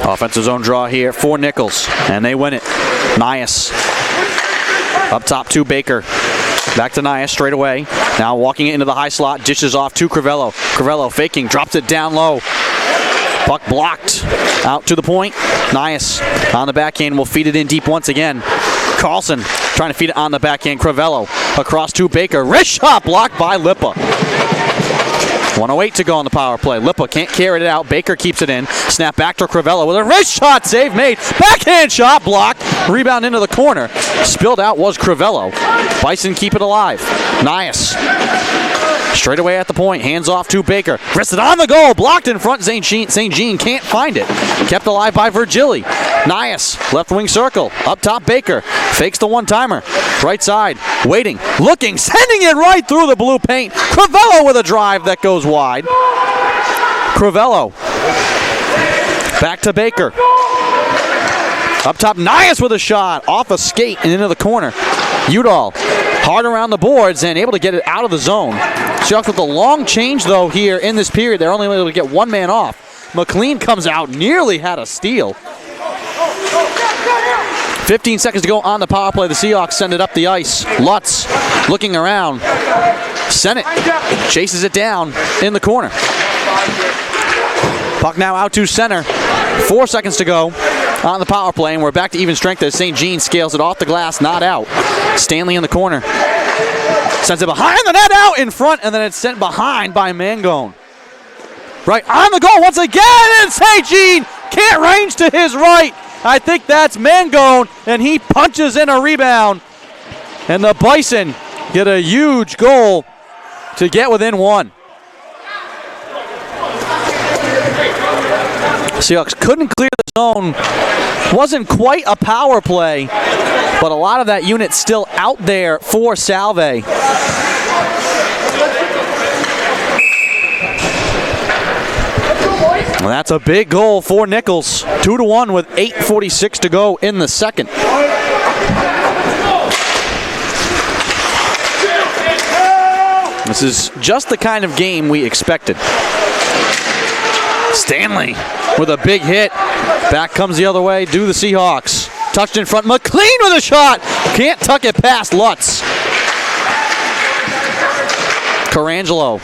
Offensive zone draw here for Nichols, and they win it. Nias up top to Baker. Back to Nias straight away. Now walking it into the high slot, dishes off to Crivello. Crivello faking, drops it down low. Puck blocked. Out to the point. Nias on the backhand will feed it in deep once again. Carlson trying to feed it on the backhand. Crivello across to Baker. Wrist shot blocked by Lipa. 1:08 to go on the power play. Lipa can't carry it out. Baker keeps it in. Snap back to Crivello with a wrist shot. Save made. Backhand shot blocked. Rebound into the corner. Spilled out was Crivello. Bison keep it alive. Nias straight away at the point. Hands off to Baker. Wristed on the goal. Blocked in front. St. Jean can't find it. Kept alive by Virgili. Nias left wing circle. Up top Baker. Fakes the one-timer. Right side. Waiting. Looking. Sending it right through the blue paint. Crivello with a drive that goes wide. Crivello. Back to Baker. Up top, Nias with a shot. Off a skate and into the corner. Udall hard around the boards and able to get it out of the zone. Seahawks with a long change, though, here in this period. They're only able to get one man off. McLean comes out, nearly had a steal. 15 seconds to go on the power play. The Seahawks send it up the ice. Lutz looking around. Sennett chases it down in the corner. Puck now out to center. 4 seconds to go on the power play, and we're back to even strength as St. Jean scales it off the glass, not out. Stanley in the corner. Sends it behind the net, out in front, and then it's sent behind by Mangone. Right on the goal once again, and St. Jean can't range to his right. I think that's Mangone, and he punches in a rebound. And the Bison get a huge goal to get within one. Seahawks couldn't clear the zone. Wasn't quite a power play, but a lot of that unit still out there for Salve. Well, that's a big goal for Nichols. 2-1 with 8:46 to go in the second. This is just the kind of game we expected. Stanley with a big hit. Back comes the other way, do the Seahawks. Touched in front, McLean with a shot. Can't tuck it past Lutz. Carangelo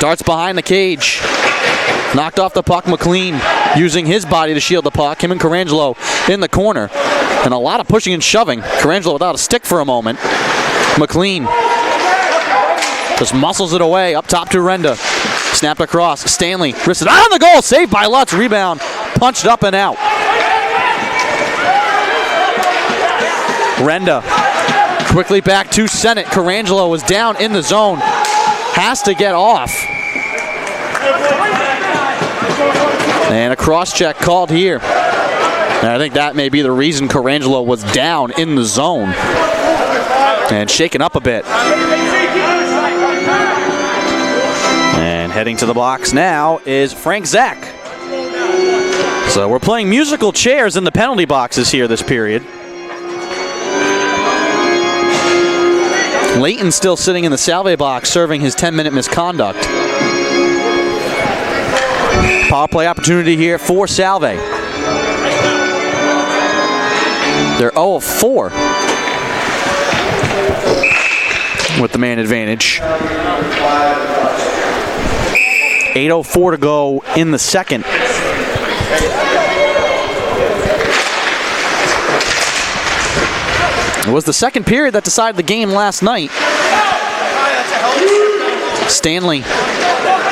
darts behind the cage. Knocked off the puck, McLean using his body to shield the puck. Him and Carangelo in the corner. And a lot of pushing and shoving. Carangelo without a stick for a moment. McLean just muscles it away, up top to Renda. Snapped across, Stanley wristed on the goal, saved by Lutz, rebound, punched up and out. Renda quickly back to Sennett. Carangelo was down in the zone, has to get off. And a cross-check called here. And I think that may be the reason Carangelo was down in the zone and shaken up a bit. And heading to the box now is Frank Zach. So we're playing musical chairs in the penalty boxes here this period. Layton still sitting in the Salve box serving his 10-minute misconduct. Power play opportunity here for Salve. They're 0 of 4 with the man advantage. 8:04 to go in the second. It was the second period that decided the game last night. Stanley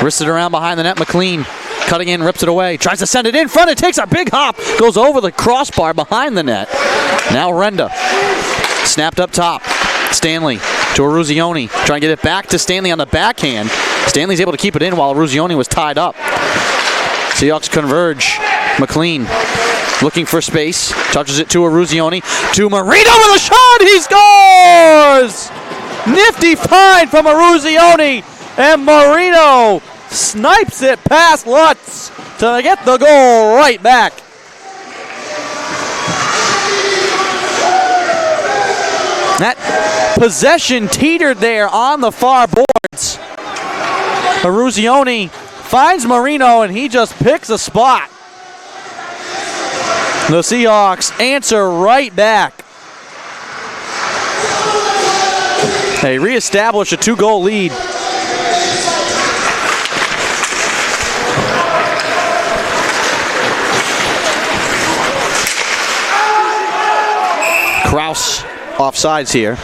wristed around behind the net. McLean cutting in, rips it away, tries to send it in front. It takes a big hop, goes over the crossbar behind the net. Now Renda snapped up top. Stanley to Aruzioni, trying to get it back to Stanley on the backhand. Stanley's able to keep it in while Aruzioni was tied up. Seahawks converge. McLean looking for space, touches it to Aruzioni, to Marino with a shot, he scores! Nifty find from Aruzioni, and Marino snipes it past Lutz to get the goal right back. That possession teetered there on the far boards. Aruzioni finds Marino, and he just picks a spot. The Seahawks answer right back. They reestablish a 2-goal lead. Kraus offsides here.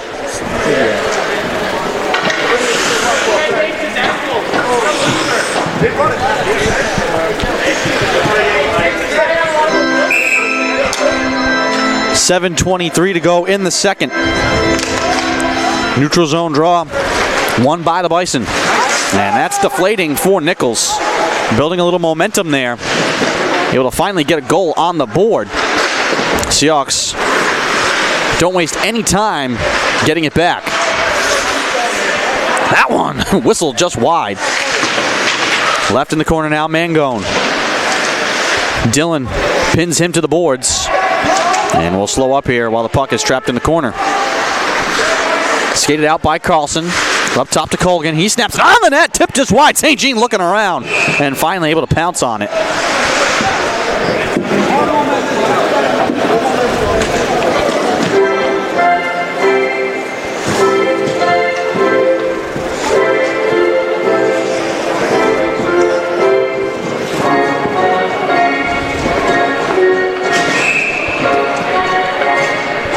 7:23 to go in the second. Neutral zone draw, won by the Bison. And that's deflating for Nichols. Building a little momentum there. Able to finally get a goal on the board. Seahawks don't waste any time getting it back. That one whistled just wide. Left in the corner now, Mangone. Dillon pins him to the boards. And we'll slow up here while the puck is trapped in the corner. Skated out by Carlson. Up top to Colgan. He snaps it on the net. Tipped just wide. St. Jean looking around. And finally able to pounce on it.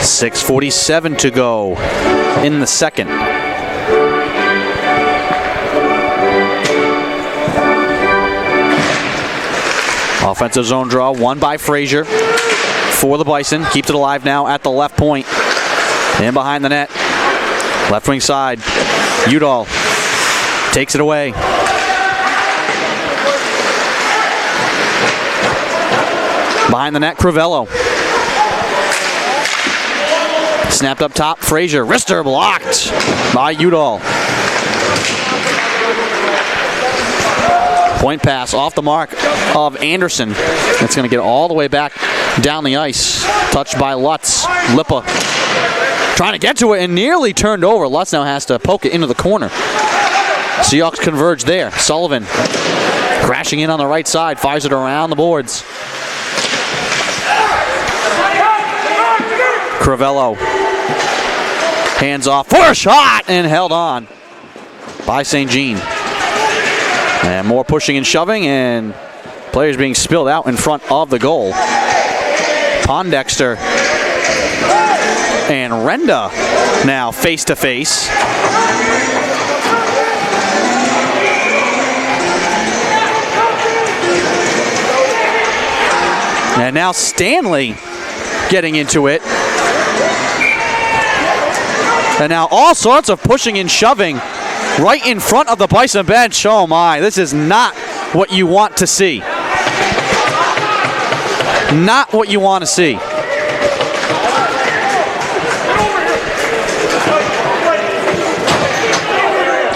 .647 to go in the second. Offensive zone draw, won by Frazier for the Bison. Keeps it alive now at the left point. In behind the net. Left wing side. Udall takes it away. Behind the net, Crivello. Snapped up top, Frazier. Wrister blocked by Udall. Point pass off the mark of Anderson. It's going to get all the way back down the ice. Touched by Lutz. Lippa trying to get to it and nearly turned over. Lutz now has to poke it into the corner. Seahawks converge there. Sullivan crashing in on the right side. Fires it around the boards. Crivello. Hands off for a shot and held on by St. Jean. And more pushing and shoving and players being spilled out in front of the goal. Pondexter and Renda now face to face. And now Stanley getting into it. And now all sorts of pushing and shoving right in front of the Bison bench. Oh my, this is not what you want to see. Not what you want to see.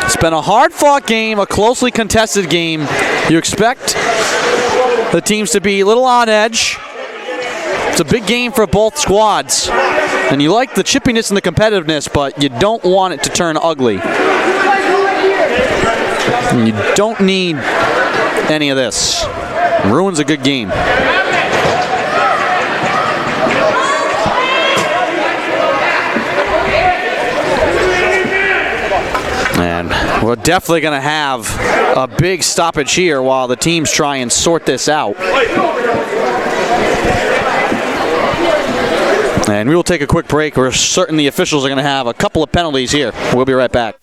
It's been a hard-fought game, a closely contested game. You expect the teams to be a little on edge. It's a big game for both squads. And you like the chippiness and the competitiveness, but you don't want it to turn ugly. And you don't need any of this. It ruins a good game. And we're definitely going to have a big stoppage here while the teams try and sort this out. And we will take a quick break. We're certain the officials are going to have a couple of penalties here. We'll be right back.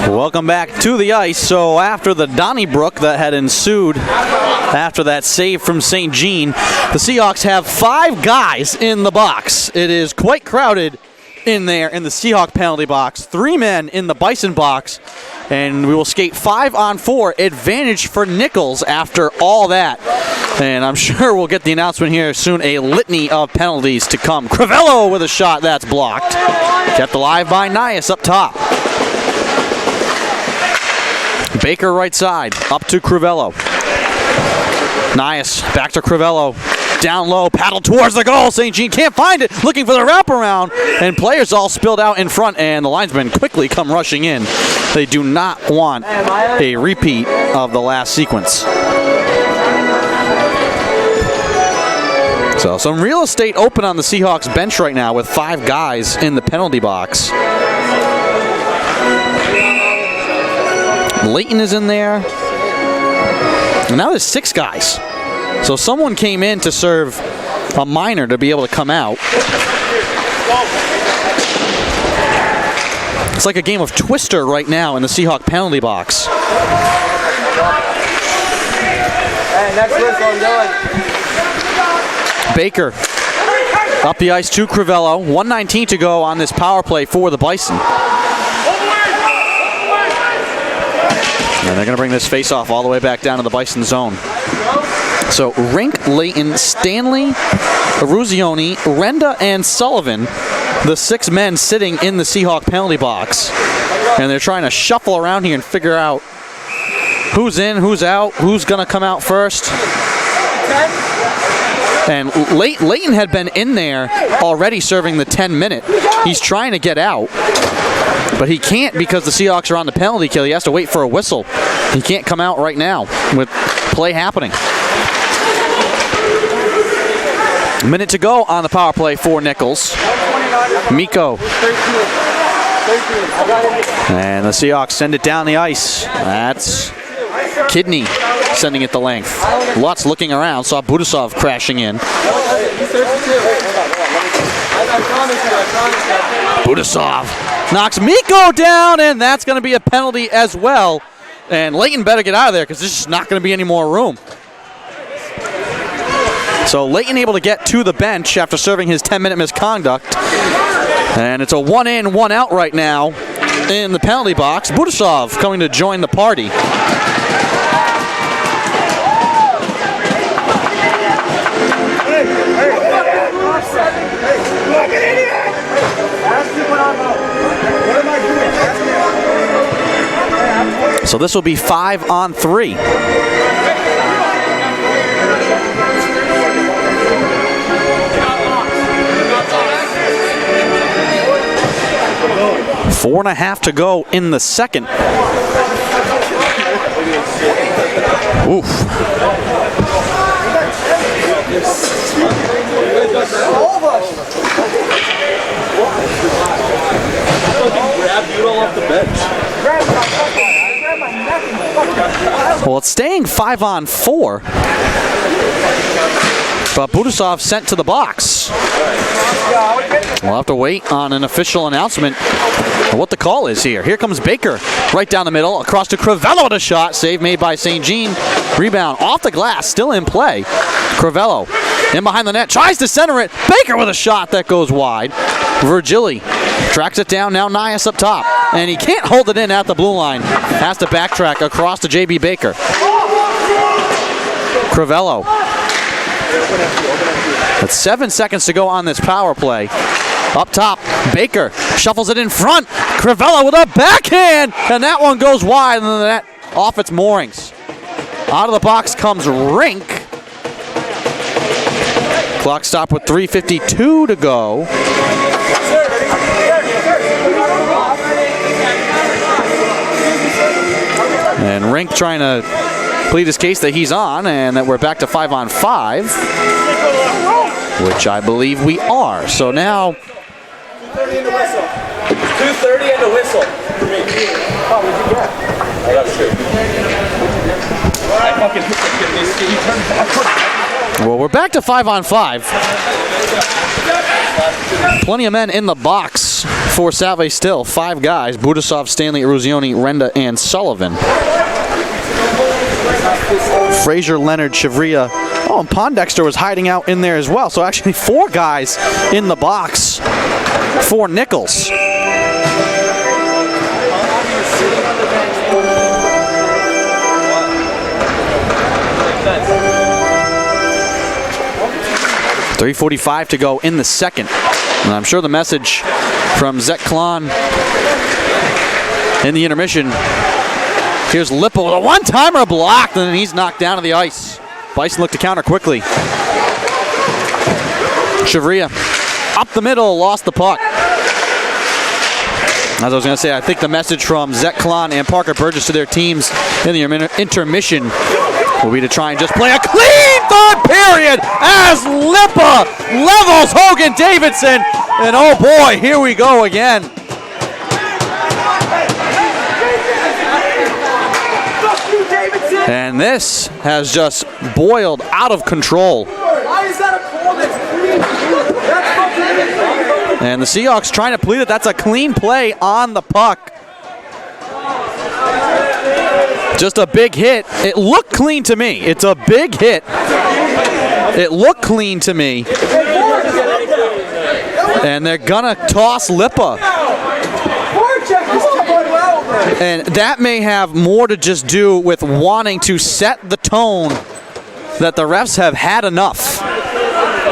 Welcome back to the ice. So after the Donnybrook that had ensued after that save from St. Jean, the Seahawks have 5 guys in the box. It is quite crowded in there in the Seahawk penalty box. 3 men in the Bison box, and we will skate 5-on-4. Advantage for Nichols after all that. And I'm sure we'll get the announcement here soon, a litany of penalties to come. Crivello with a shot that's blocked. Kept alive by Nias up top. Baker right side, up to Crivello. Nias back to Crivello. Down low, paddle towards the goal. St. Jean can't find it, looking for the wraparound, and players all spilled out in front, and the linesmen quickly come rushing in. They do not want a repeat of the last sequence. So some real estate open on the Seahawks bench right now with 5 guys in the penalty box. Leighton is in there. And now there's 6 guys. So someone came in to serve a minor to be able to come out. It's like a game of Twister right now in the Seahawk penalty box. Hey, next whistle, I'm going. Baker up the ice to Crivello. 1:19 to go on this power play for the Bison. And they're going to bring this face-off all the way back down to the Bison zone. So Rink, Leighton, Stanley, Ruzioni, Renda, and Sullivan, the 6 men sitting in the Seahawk penalty box. And they're trying to shuffle around here and figure out who's in, who's out, who's going to come out first. And Leighton had been in there already serving the 10-minute. He's trying to get out, but he can't because the Seahawks are on the penalty kill. He has to wait for a whistle. He can't come out right now with play happening. A minute to go on the power play for Nichols. Miko. And the Seahawks send it down the ice. That's Kidney sending it the length. Lutz looking around, saw Budasov crashing in. Budasov knocks Miko down, and that's going to be a penalty as well. And Leighton better get out of there because there's just not going to be any more room. So Leighton able to get to the bench after serving his 10-minute misconduct. And it's a 1-in, 1-out right now in the penalty box. Budasov coming to join the party. So this will be 5-on-3. Four and a half to go in the second. Oof. Well, it's staying 5-on-4. But Budasov sent to the box. We'll have to wait on an official announcement of what the call is here. Here comes Baker, right down the middle, across to Crivello with a shot. Save made by St. Jean. Rebound off the glass, still in play. Crivello in behind the net, tries to center it. Baker with a shot that goes wide. Virgili tracks it down, now Nias up top. And he can't hold it in at the blue line. Has to backtrack across to J.B. Baker. Crivello. With 7 seconds to go on this power play. Up top, Baker shuffles it in front. Crivello with a backhand, and that one goes wide, and the net off its moorings. Out of the box comes Rink. Clock stopped with 3:52 to go. And Rink trying to plead his case that he's on and that we're back to 5-on-5, which I believe we are. So now 2:30 and a whistle. 2:30 and a whistle for me. Oh, what'd you get? I got 2. I fucking hit the kid. Well, we're back to 5-on-5. Plenty of men in the box for Salve still. 5 guys: Budasov, Stanley, Eruzione, Renda, and Sullivan. Frazier, Leonard, Chivria. Oh, and Pondexter was hiding out in there as well. So actually 4 guys in the box for Nichols. .345 to go in the second. And I'm sure the message from Zach Klon in the intermission. Here's Lippa with a one-timer blocked, and then he's knocked down to the ice. Bison looked to counter quickly. Chivria up the middle, lost the puck. As I was going to say, I think the message from Zach Klon and Parker Burgess to their teams in the intermission will be to try and just play a clean third period as Lippa levels Hogan Davidson. And oh boy, here we go again. And this has just boiled out of control. Why is that a call that's clean? And the Seahawks trying to plead that that's a clean play on the puck. Just a big hit. It looked clean to me. It's a big hit. It looked clean to me. And they're gonna toss Lippa. And that may have more to just do with wanting to set the tone that the refs have had enough,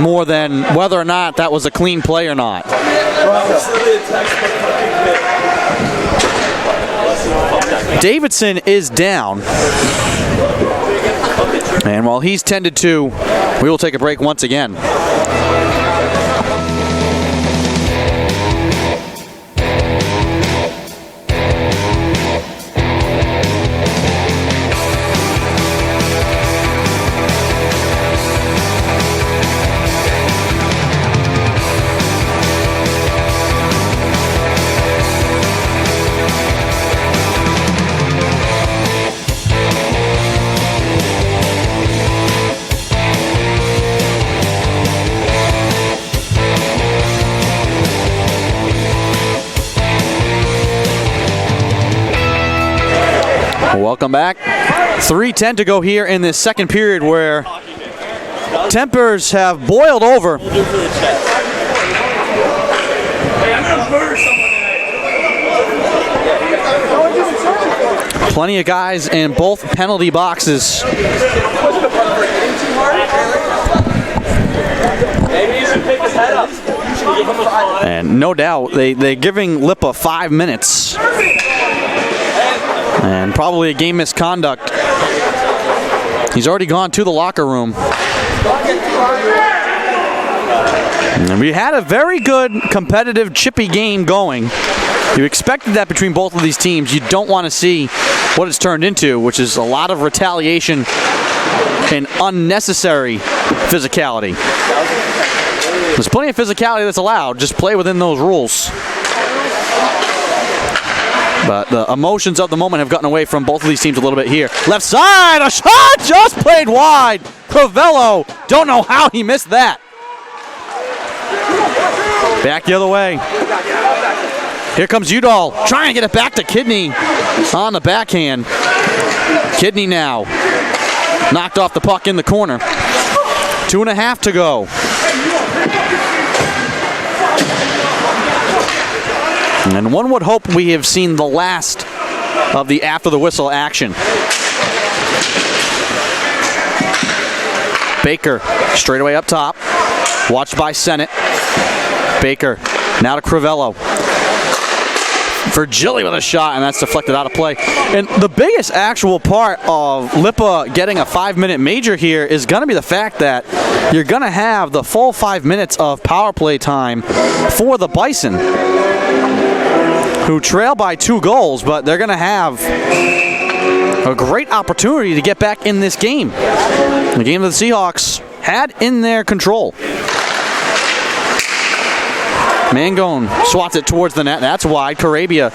more than whether or not that was a clean play or not. Davidson is down. And while he's tended to, we will take a break once again. Welcome back. 3:10 to go here in this second period where tempers have boiled over. Plenty of guys in both penalty boxes. And no doubt, they're giving Lippa 5 minutes. And probably a game misconduct. He's already gone to the locker room. And we had a very good, competitive, chippy game going. You expected that between both of these teams. You don't want to see what it's turned into, which is a lot of retaliation and unnecessary physicality. There's plenty of physicality that's allowed. Just play within those rules. But the emotions of the moment have gotten away from both of these teams a little bit here. Left side, a shot just played wide. Crivello, don't know how he missed that. Back the other way. Here comes Udall, trying to get it back to Kidney on the backhand. Kidney now knocked off the puck in the corner. 2.5 to go. And one would hope we have seen the last of the after the whistle action. Baker straight away up top. Watched by Sennett. Baker now to Crivello. Virgili with a shot, and that's deflected out of play. And the biggest actual part of Lippa getting a 5-minute major here is going to be the fact that you're going to have the full 5 minutes of power play time for the Bison, who trail by 2 goals, but they're going to have a great opportunity to get back in this game. The game that the Seahawks had in their control. Mangone swats it towards the net. That's wide. Carabia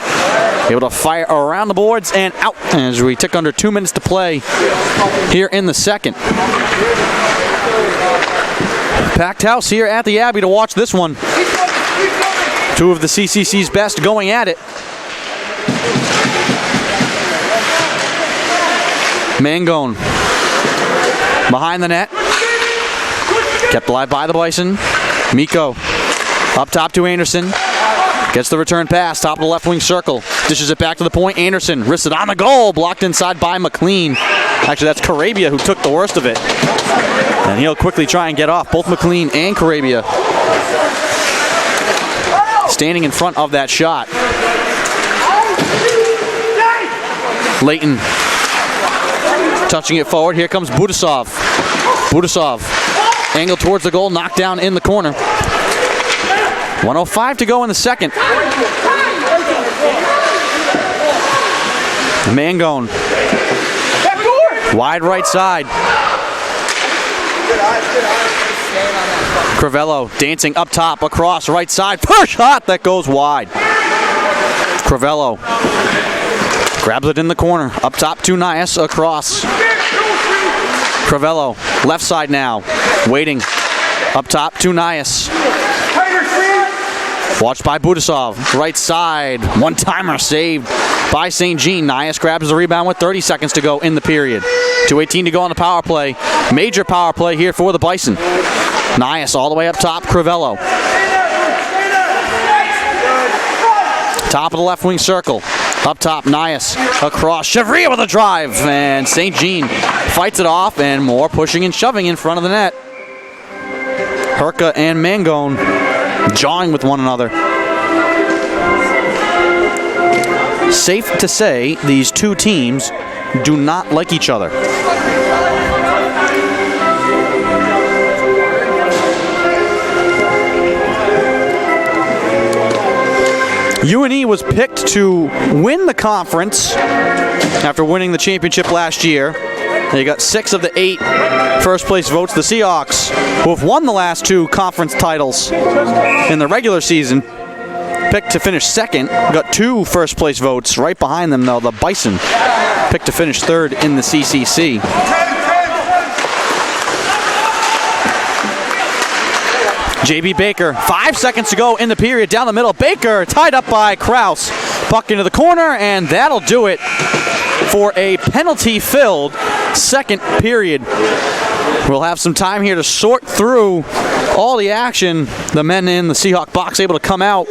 able to fire around the boards and out as we tick under 2 minutes to play here in the second. Packed house here at the Abbey to watch this one. Two of the CCC's best going at it. Mangone behind the net. Kept alive by the Bison. Miko up top to Anderson. Gets the return pass, top of the left wing circle. Dishes it back to the point. Anderson wrists it on the goal. Blocked inside by McLean. Actually, that's Carabia who took the worst of it. And he'll quickly try and get off. Both McLean and Carabia standing in front of that shot. Leighton touching it forward. Here comes Budasov. Budasov angled towards the goal, knocked down in the corner. 1:05 to go in the second. Mangone. Wide right side. Crivello dancing up top, across right side. First shot that goes wide. Crivello grabs it in the corner. Up top to Nias, across. Crivello, left side now. Waiting. Up top to Nias. Watched by Budasov. Right side. One-timer saved by St. Jean. Nias grabs the rebound with 30 seconds to go in the period. 2:18 to go on the power play. Major power play here for the Bison. Nias all the way up top. Crivello. Top of the left wing circle. Up top, Nias. Across. Chevrier with a drive. And St. Jean fights it off, and more pushing and shoving in front of the net. Herka and Mangone jawing with one another. Safe to say these two teams do not like each other. UNE was picked to win the conference after winning the championship last year. They got 6 of the 8 first place votes. The Seahawks, who have won the last 2 conference titles in the regular season, picked to finish second. Got 2 first place votes. Right behind them, though, the Bison picked to finish third in the CCC. JB Baker, 5 seconds to go in the period, down the middle. Baker tied up by Kraus. Puck into the corner, and that'll do it for a penalty-filled second period. We'll have some time here to sort through all the action. The men in the Seahawk box able to come out,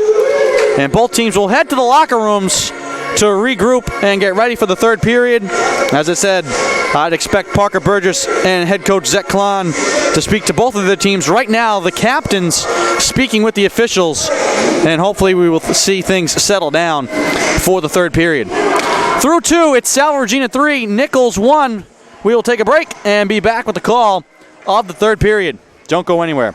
and both teams will head to the locker rooms to regroup and get ready for the third period. As I said, I'd expect Parker Burgess and head coach Zach Klon to speak to both of the teams. Right now, the captains speaking with the officials, and hopefully we will see things settle down for the third period. Through 2, it's Salve Regina 3, Nichols 1. We will take a break and be back with the call of the third period. Don't go anywhere.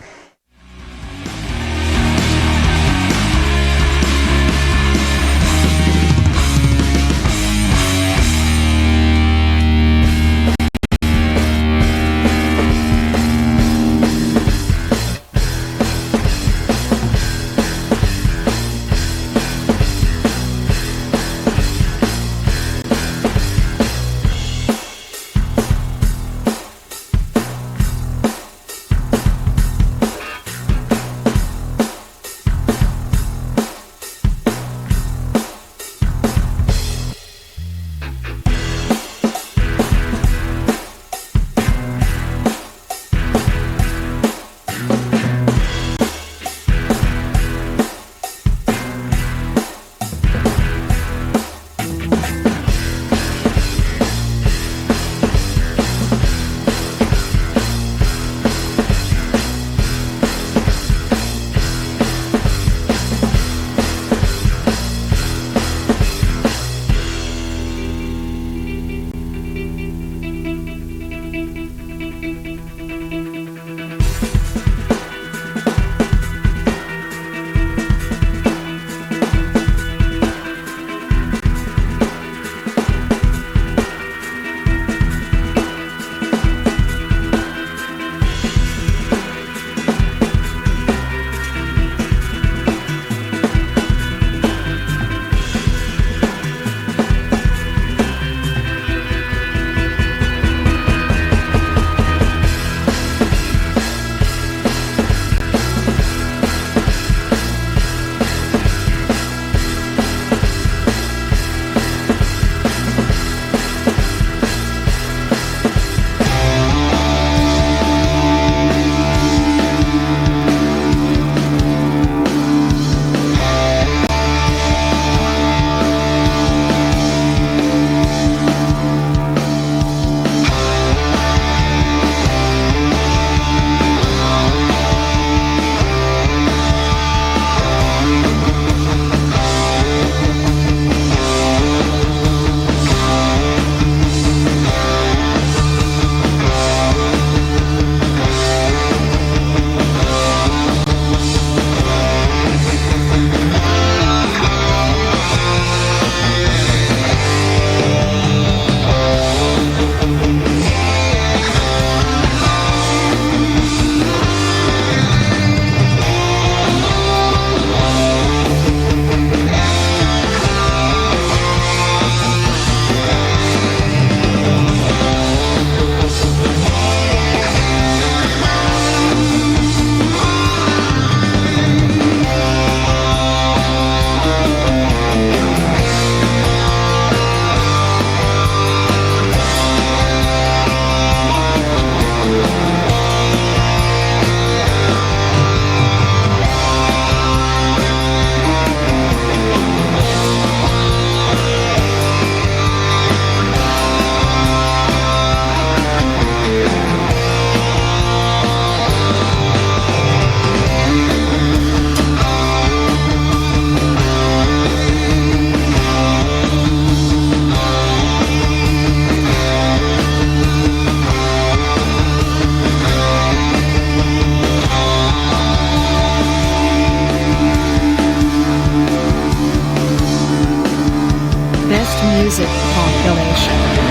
Coast music compilation.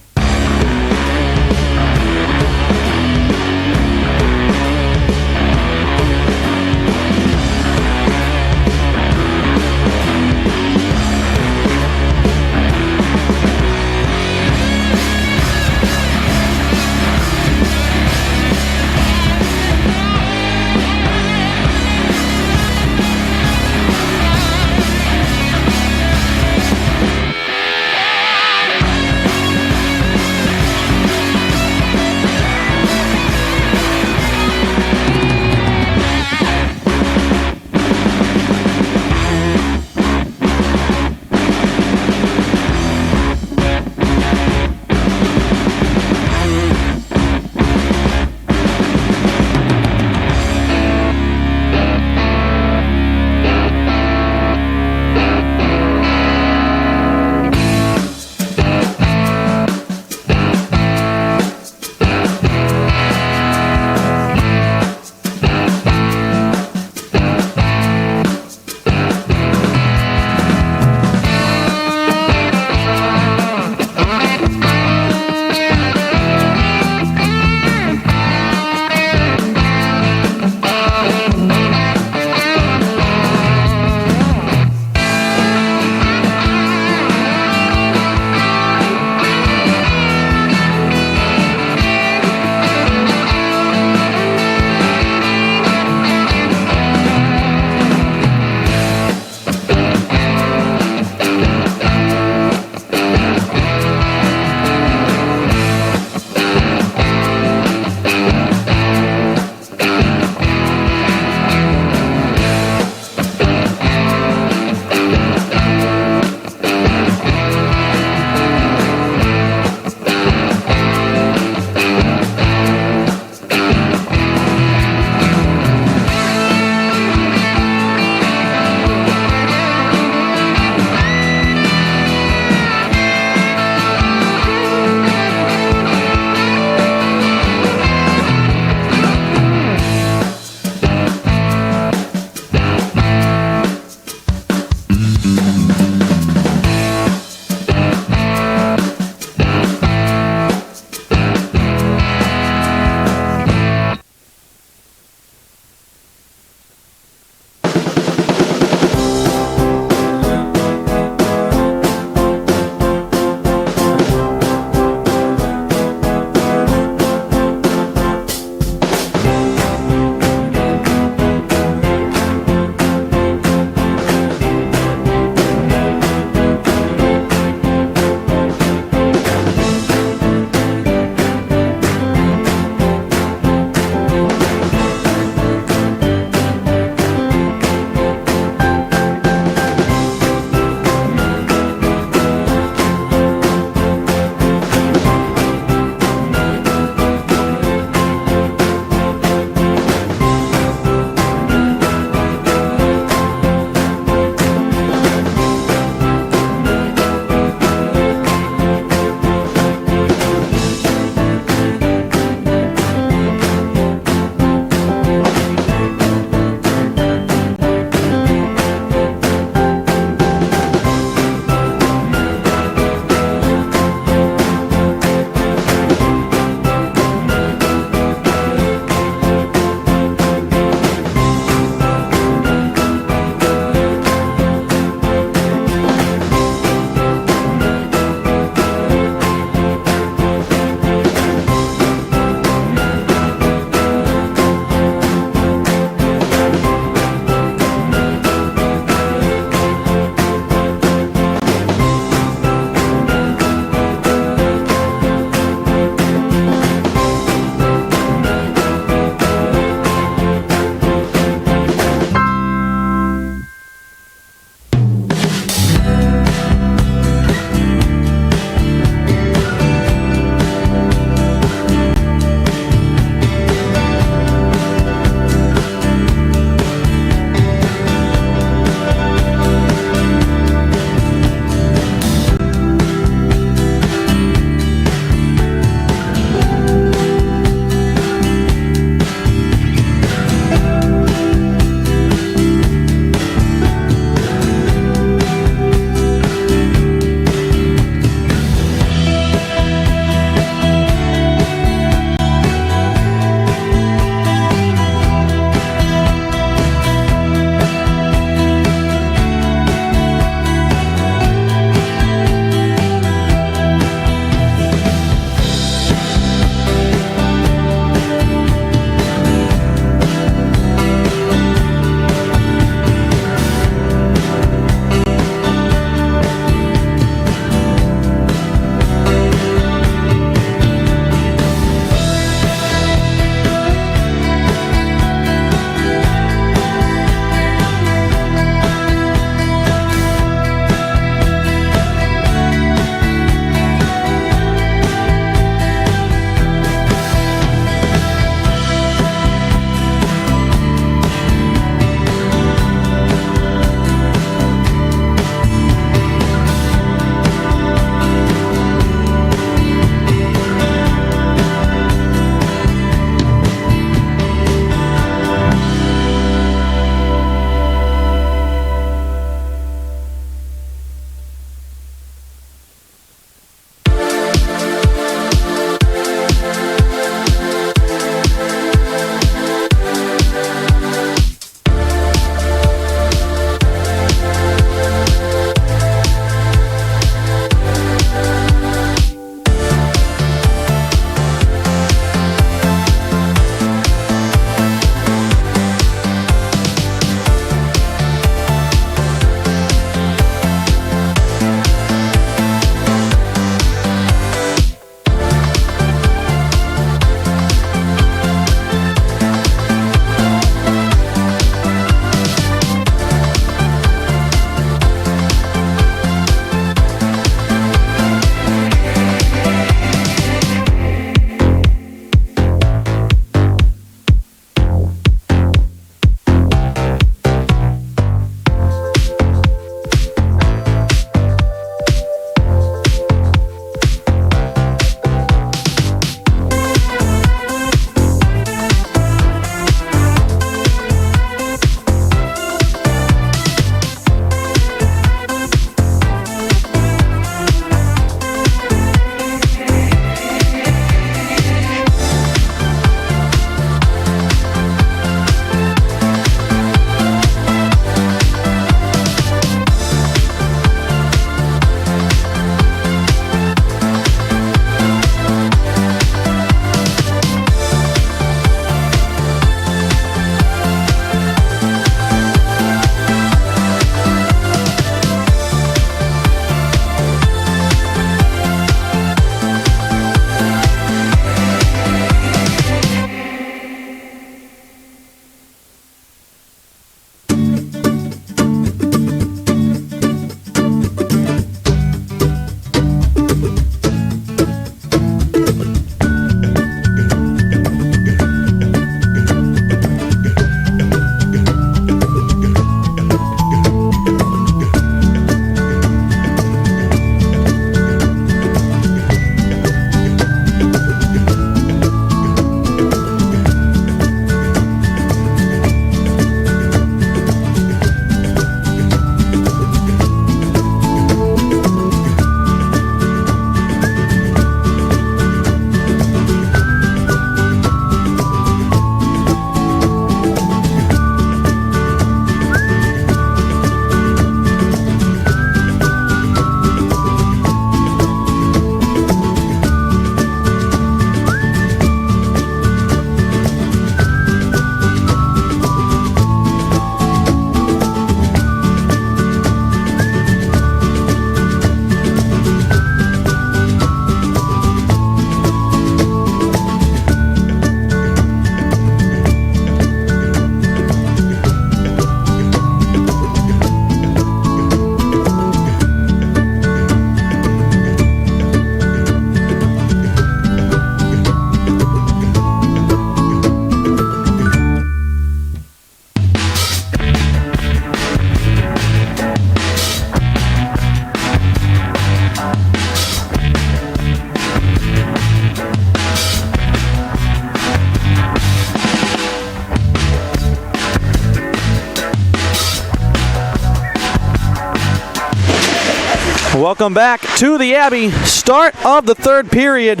Welcome back to the Abbey. Start of the third period.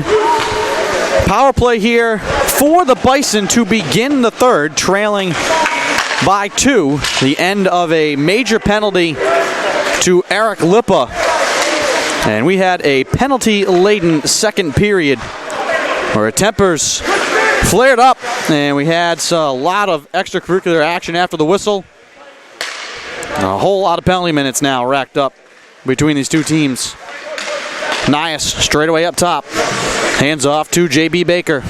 Power play here for the Bison to begin the third, trailing by 2. The end of a major penalty to Eric Lippa. And we had a penalty-laden second period where tempers flared up, and we had a lot of extracurricular action after the whistle. A whole lot of penalty minutes now racked up between these two teams. Nias straight away up top. Hands off to J.B. Baker.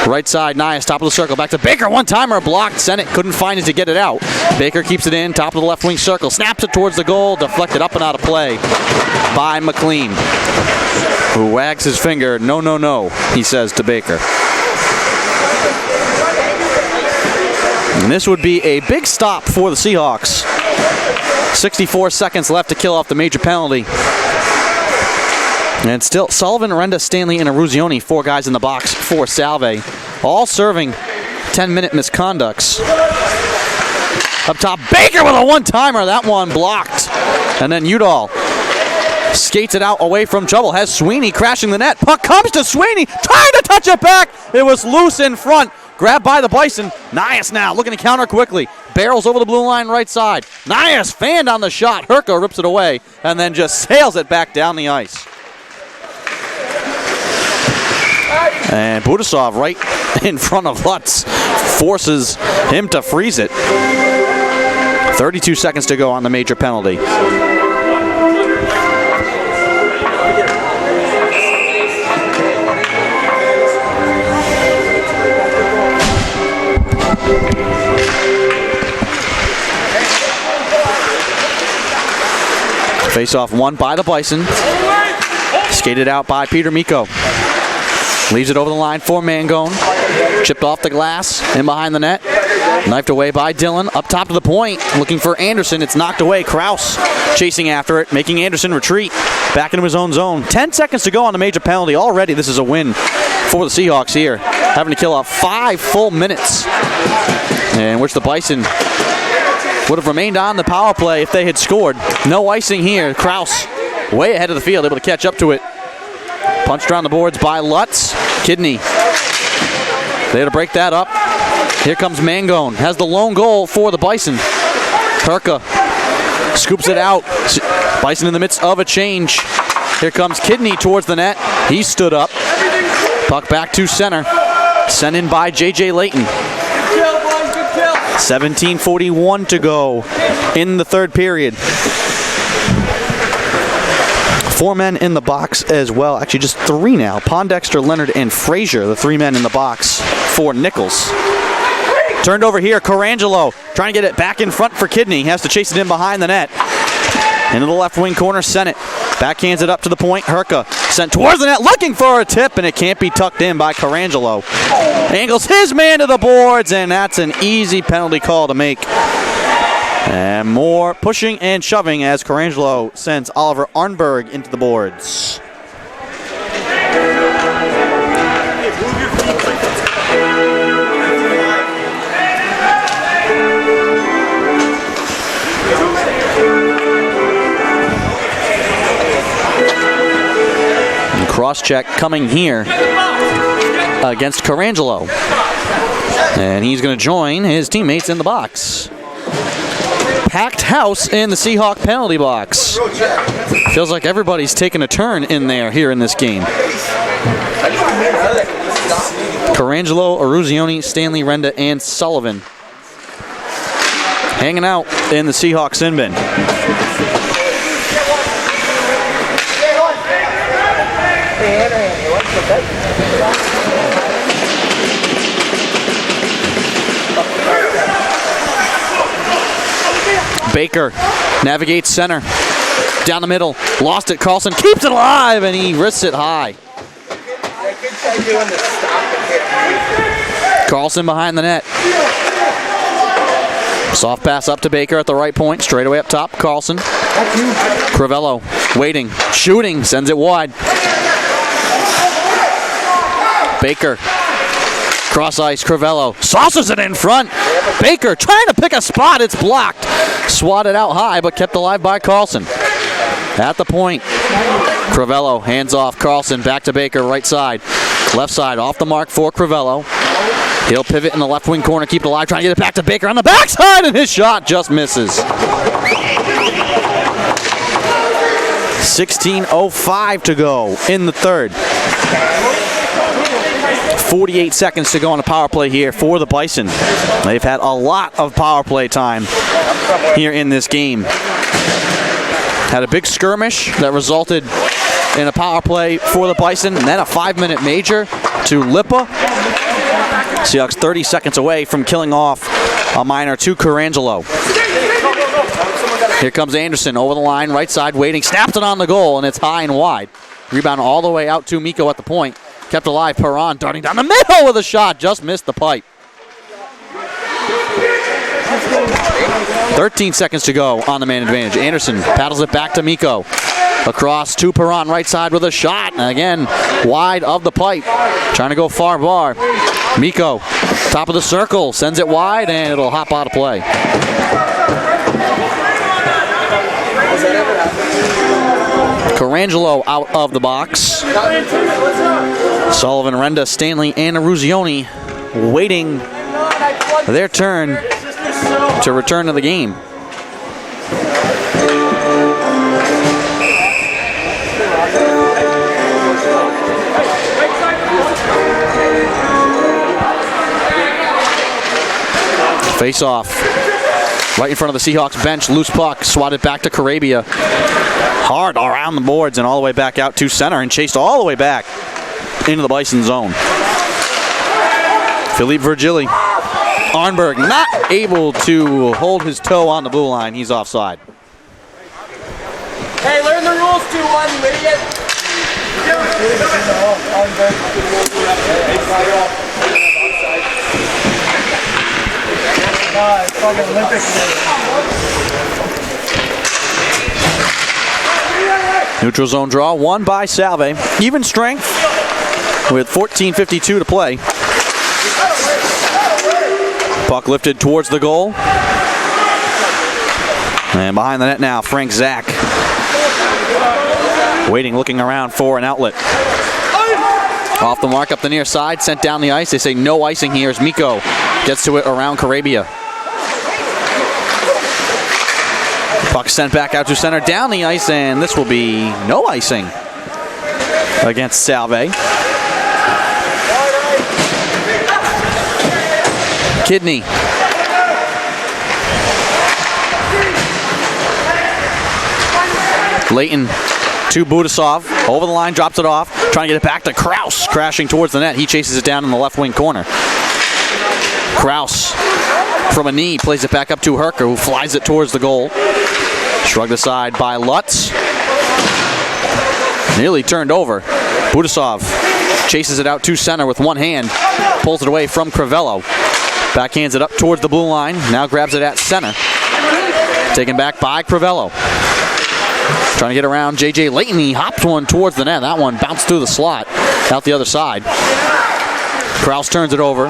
Right side, Nias, top of the circle. Back to Baker, one-timer, blocked. Sennett couldn't find it to get it out. Baker keeps it in, top of the left wing circle. Snaps it towards the goal, deflected up and out of play by McLean, who wags his finger. No, no, no, he says to Baker. And this would be a big stop for the Seahawks. 64 seconds left to kill off the major penalty. And still, Sullivan, Renda, Stanley, and Eruzione, 4 guys in the box for Salve, all serving 10-minute misconducts. Up top, Baker with a one-timer. That one blocked. And then Udall skates it out away from trouble. Has Sweeney crashing the net. Puck comes to Sweeney, trying to touch it back. It was loose in front. Grabbed by the Bison. Nias now looking to counter quickly. Barrels over the blue line right side. Nias fanned on the shot. Herka rips it away and then just sails it back down the ice. And Budasov right in front of Lutz forces him to freeze it. 32 seconds to go on the major penalty. Face-off won by the Bison. Skated out by Peter Miko. Leaves it over the line for Mangone. Chipped off the glass, in behind the net. Knifed away by Dillon. Up top to the point, looking for Anderson. It's knocked away. Kraus chasing after it, making Anderson retreat back into his own zone. 10 seconds to go on the major penalty. Already this is a win for the Seahawks here. Having to kill off 5 full minutes, in which the Bison would have remained on the power play if they had scored. No icing here. Kraus way ahead of the field, able to catch up to it. Punched around the boards by Lutz. Kidney. They had to break that up. Here comes Mangone. Has the lone goal for the Bison. Herka scoops it out. Bison in the midst of a change. Here comes Kidney towards the net. He stood up. Puck back to center. Sent in by J.J. Layton. 17:41 to go in the third period. 4 men in the box as well. Actually, just 3 now. Pondexter, Leonard, and Frazier, the 3 men in the box for Nichols. Turned over here, Corangelo trying to get it back in front for Kidney. He has to chase it in behind the net. Into the left wing corner, Sennett. Backhands it up to the point. Herka sent towards the net, looking for a tip, and it can't be tucked in by Corangelo. Angles his man to the boards, and that's an easy penalty call to make. And more pushing and shoving as Corangelo sends Oliver Arnberg into the boards. Cross check coming here against Corangelo. And he's going to join his teammates in the box. Packed house in the Seahawk penalty box. Feels like everybody's taking a turn in there here in this game. Corangelo, Eruzione, Stanley, Renda, and Sullivan hanging out in the Seahawk sin bin. Baker navigates center. Down the middle. Lost it. Carlson keeps it alive, and he wrists it high. Carlson behind the net. Soft pass up to Baker at the right point. Straight away up top. Carlson. Crivello waiting. Shooting. Sends it wide. Baker. Cross ice. Crivello saucers it in front. Baker trying to pick a spot. It's blocked. Swatted out high, but kept alive by Carlson. at the point. Crivello hands off. Carlson back to Baker, right side. Left side off the mark for Crivello. He'll pivot in the left wing corner, keep it alive, trying to get it back to Baker on the backside, and his shot just misses. 16:05 to go in the third. 48 seconds to go on a power play here for the Bison. They've had a lot of power play time here in this game. Had a big skirmish that resulted in a power play for the Bison, and then a 5-minute major to Lipa. Seahawks 30 seconds away from killing off a minor to Carangelo. Here comes Anderson over the line, right side, waiting, snaps it on the goal, and it's high and wide. Rebound all the way out to Miko at the point. Kept alive, Perron darting down the middle with a shot, just missed the pipe. 13 seconds to go on the man advantage. Anderson paddles it back to Miko. Across to Perron, right side with a shot. And again, wide of the pipe. Trying to go far bar. Miko, top of the circle, sends it wide, and it'll hop out of play. Carangelo out of the box. Sullivan, Renda, Stanley, and Aruzioni waiting their turn to return to the game. Face off. Right in front of the Seahawks bench. Loose puck. Swatted back to Carabia. Hard around the boards and all the way back out to center and chased all the way back into the Bison zone. Philippe Virgili. Arnberg not able to hold his toe on the blue line. He's offside. Hey, learn the rules, 2-1, you idiot. Neutral zone draw, won by Salve. Even strength with 14:52 to play. Puck lifted towards the goal. And behind the net now, Frank Zach. Waiting, looking around for an outlet. Off the mark, up the near side, sent down the ice. They say no icing here as Miko gets to it around Carabia. Puck sent back out to center, down the ice, and this will be no icing against Salve. Kidney. Leighton to Budasov. Over the line, drops it off. Trying to get it back to Kraus, crashing towards the net. He chases it down in the left wing corner. Kraus from a knee plays it back up to Herker, who flies it towards the goal. Shrugged aside by Lutz. Nearly turned over. Budasov chases it out to center with one hand. Pulls it away from Crivello. Backhands it up towards the blue line. Now grabs it at center. Taken back by Crivello. Trying to get around J.J. Leighton. He hopped one towards the net. That one bounced through the slot. Out the other side. Kraus turns it over.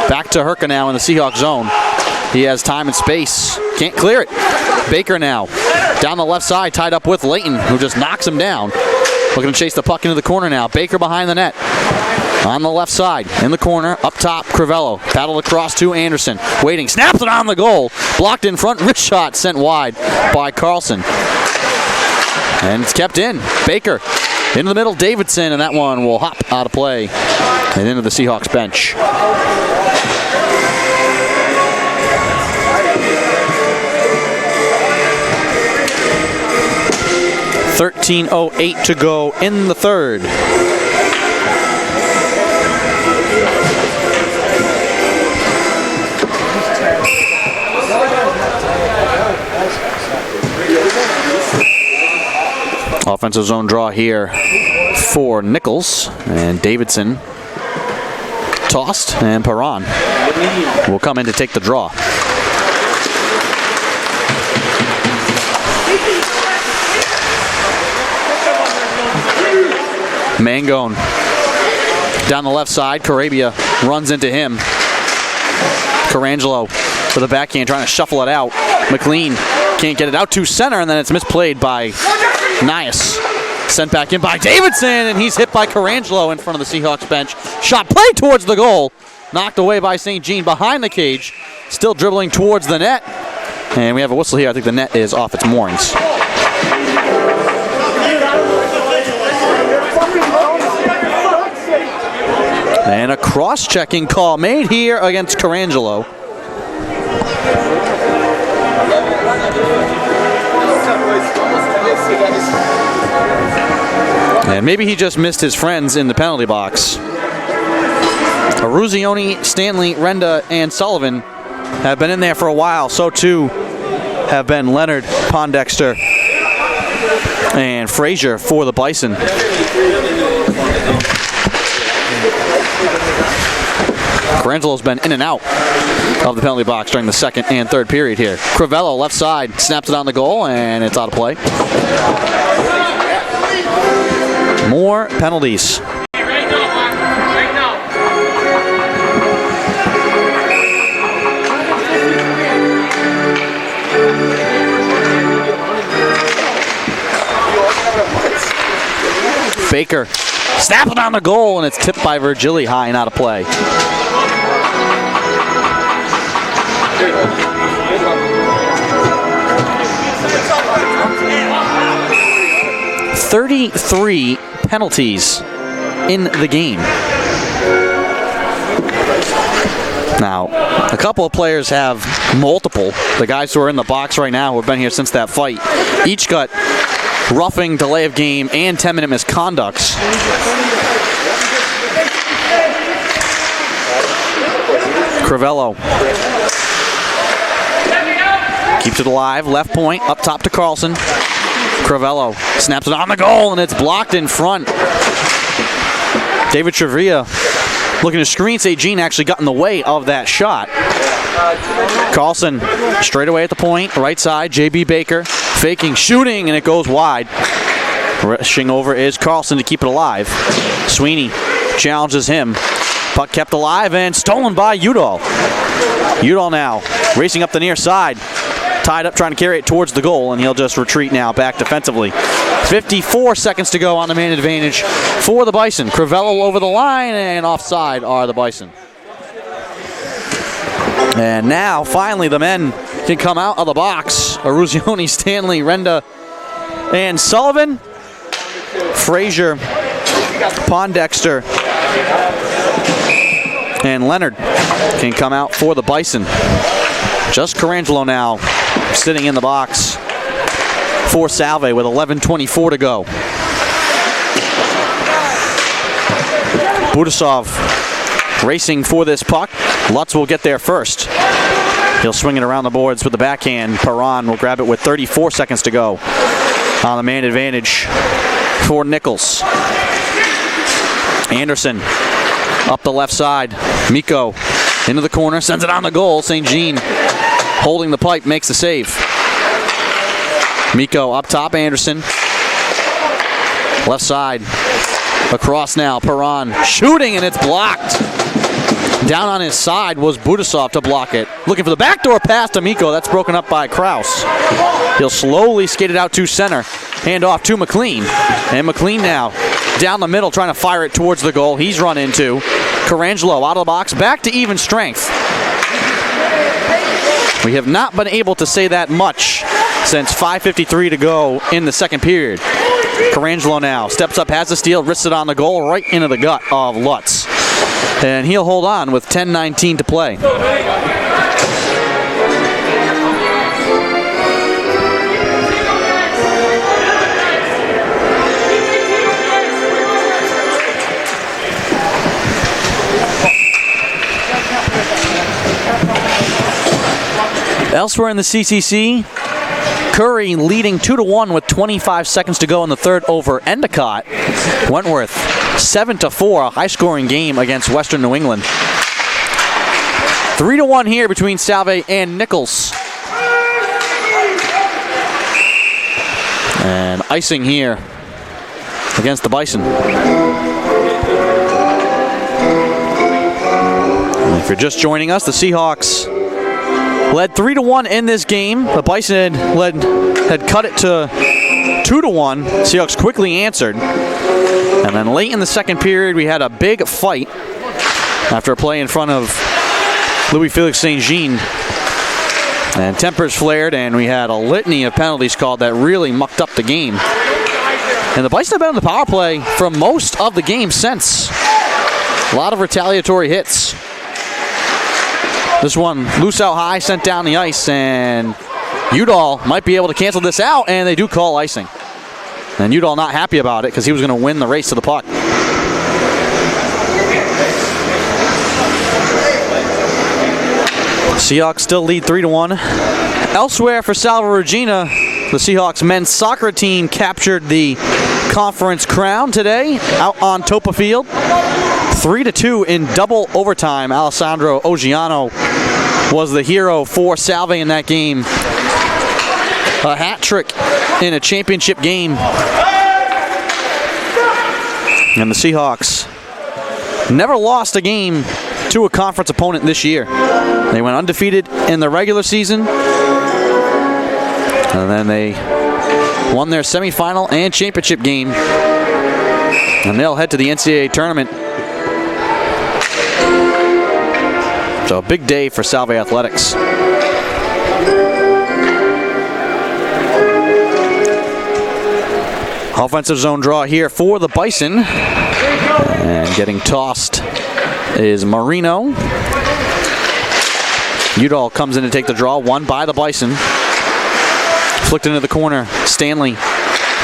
Back to Herka now in the Seahawks zone. He has time and space. Can't clear it. Baker now. Down the left side, tied up with Leighton, who just knocks him down. Looking to chase the puck into the corner now. Baker behind the net. On the left side, in the corner, up top, Crivello. Paddled across to Anderson. Waiting, snaps it on the goal. Blocked in front, wrist shot sent wide by Carlson. And it's kept in. Baker into the middle, Davidson, and that one will hop out of play and into the Seahawks bench. .13:08 to go in the third. Offensive zone draw here for Nichols, and Davidson tossed, and Perron will come in to take the draw. Mangone down the left side. Carabia runs into him. Carangelo with a backhand trying to shuffle it out. McLean can't get it out to center, and then it's misplayed by Nias sent back in by Davidson, and he's hit by Carangelo in front of the Seahawks bench. Shot played towards the goal. Knocked away by St. Jean behind the cage. Still dribbling towards the net. And we have a whistle here. I think the net is off its moorings. And a cross-checking call made here against Carangelo. And maybe he just missed his friends in the penalty box. Aruzioni, Stanley, Renda, and Sullivan have been in there for a while. So too have been Leonard, Pondexter, and Frazier for the Bison. Carangelo's been in and out of the penalty box during the second and third period here. Crivello, left side, snaps it on the goal, and it's out of play. More penalties. Baker snapping on the goal, and it's tipped by Virgili high and out of play. "33 penalties in the game." Now, a couple of players have multiple. The guys who are in the box right now, who have been here since that fight, each got roughing, delay of game, and 10-minute misconducts. Crivello keeps it alive, left point, up top to Carlson. Crivello snaps it on the goal, and it's blocked in front. David Trevria looking to screen. St. Jean actually got in the way of that shot. Carlson straight away at the point, right side, J.B. Baker faking, shooting, and it goes wide. Rushing over is Carlson to keep it alive. Sweeney challenges him. Puck kept alive and stolen by Udall. Udall now racing up the near side. Tied up, trying to carry it towards the goal, and he'll just retreat now back defensively. 54 seconds to go on the man advantage for the Bison. Crivello over the line, and offside are the Bison. And now, finally, the men can come out of the box. Aruzioni, Stanley, Renda, and Sullivan. Frazier, Pondexter, and Leonard can come out for the Bison. Just Carangelo now sitting in the box for Salve with 11:24 to go. Budasov racing for this puck. Lutz will get there first. He'll swing it around the boards with the backhand. Perron will grab it with 34 seconds to go on the man advantage for Nichols. Anderson up the left side. Miko into the corner, sends it on the goal. St. Jean holding the pipe, makes the save. Miko up top, Anderson. Left side. Across now, Perron shooting, and it's blocked. Down on his side was Budasov to block it. Looking for the backdoor pass to Miko. That's broken up by Kraus. He'll slowly skate it out to center. Hand off to McLean. And McLean now down the middle trying to fire it towards the goal. He's run into. Carangelo out of the box. Back to even strength. We have not been able to say that much since 5:53 to go in the second period. Carangelo now steps up, has the steal, wrists it on the goal, right into the gut of Lutz. And he'll hold on with 10:19 to play. Elsewhere in the CCC, Curry leading 2-1 with 25 seconds to go in the third over Endicott. Wentworth 7-4, a high-scoring game against Western New England. 3-1 here between Salve and Nichols. And icing here against the Bison. And if you're just joining us, the Seahawks led 3-1 in this game. The Bison had cut it to 2-1. Seahawks quickly answered. And then late in the second period, we had a big fight after a play in front of Louis Felix St. Jean. And tempers flared, and we had a litany of penalties called that really mucked up the game. And the Bison have been on the power play for most of the game since. A lot of retaliatory hits. This one loose out high, sent down the ice, and Udall might be able to cancel this out, and they do call icing. And Udall not happy about it because he was going to win the race to the puck. Seahawks still lead 3-1. Elsewhere for Salve Regina, the Seahawks men's soccer team captured the conference crown today out on Topa Field. 3-2 in double overtime. Alessandro Oggiano was the hero for Salve in that game. A hat trick in a championship game. And the Seahawks never lost a game to a conference opponent this year. They went undefeated in the regular season, and then they won their semifinal and championship game, and they'll head to the NCAA tournament. So a big day for Salve Athletics. Offensive zone draw here for the Bison, and getting tossed is Marino. Udall comes in to take the draw, won by the Bison. Flicked into the corner, Stanley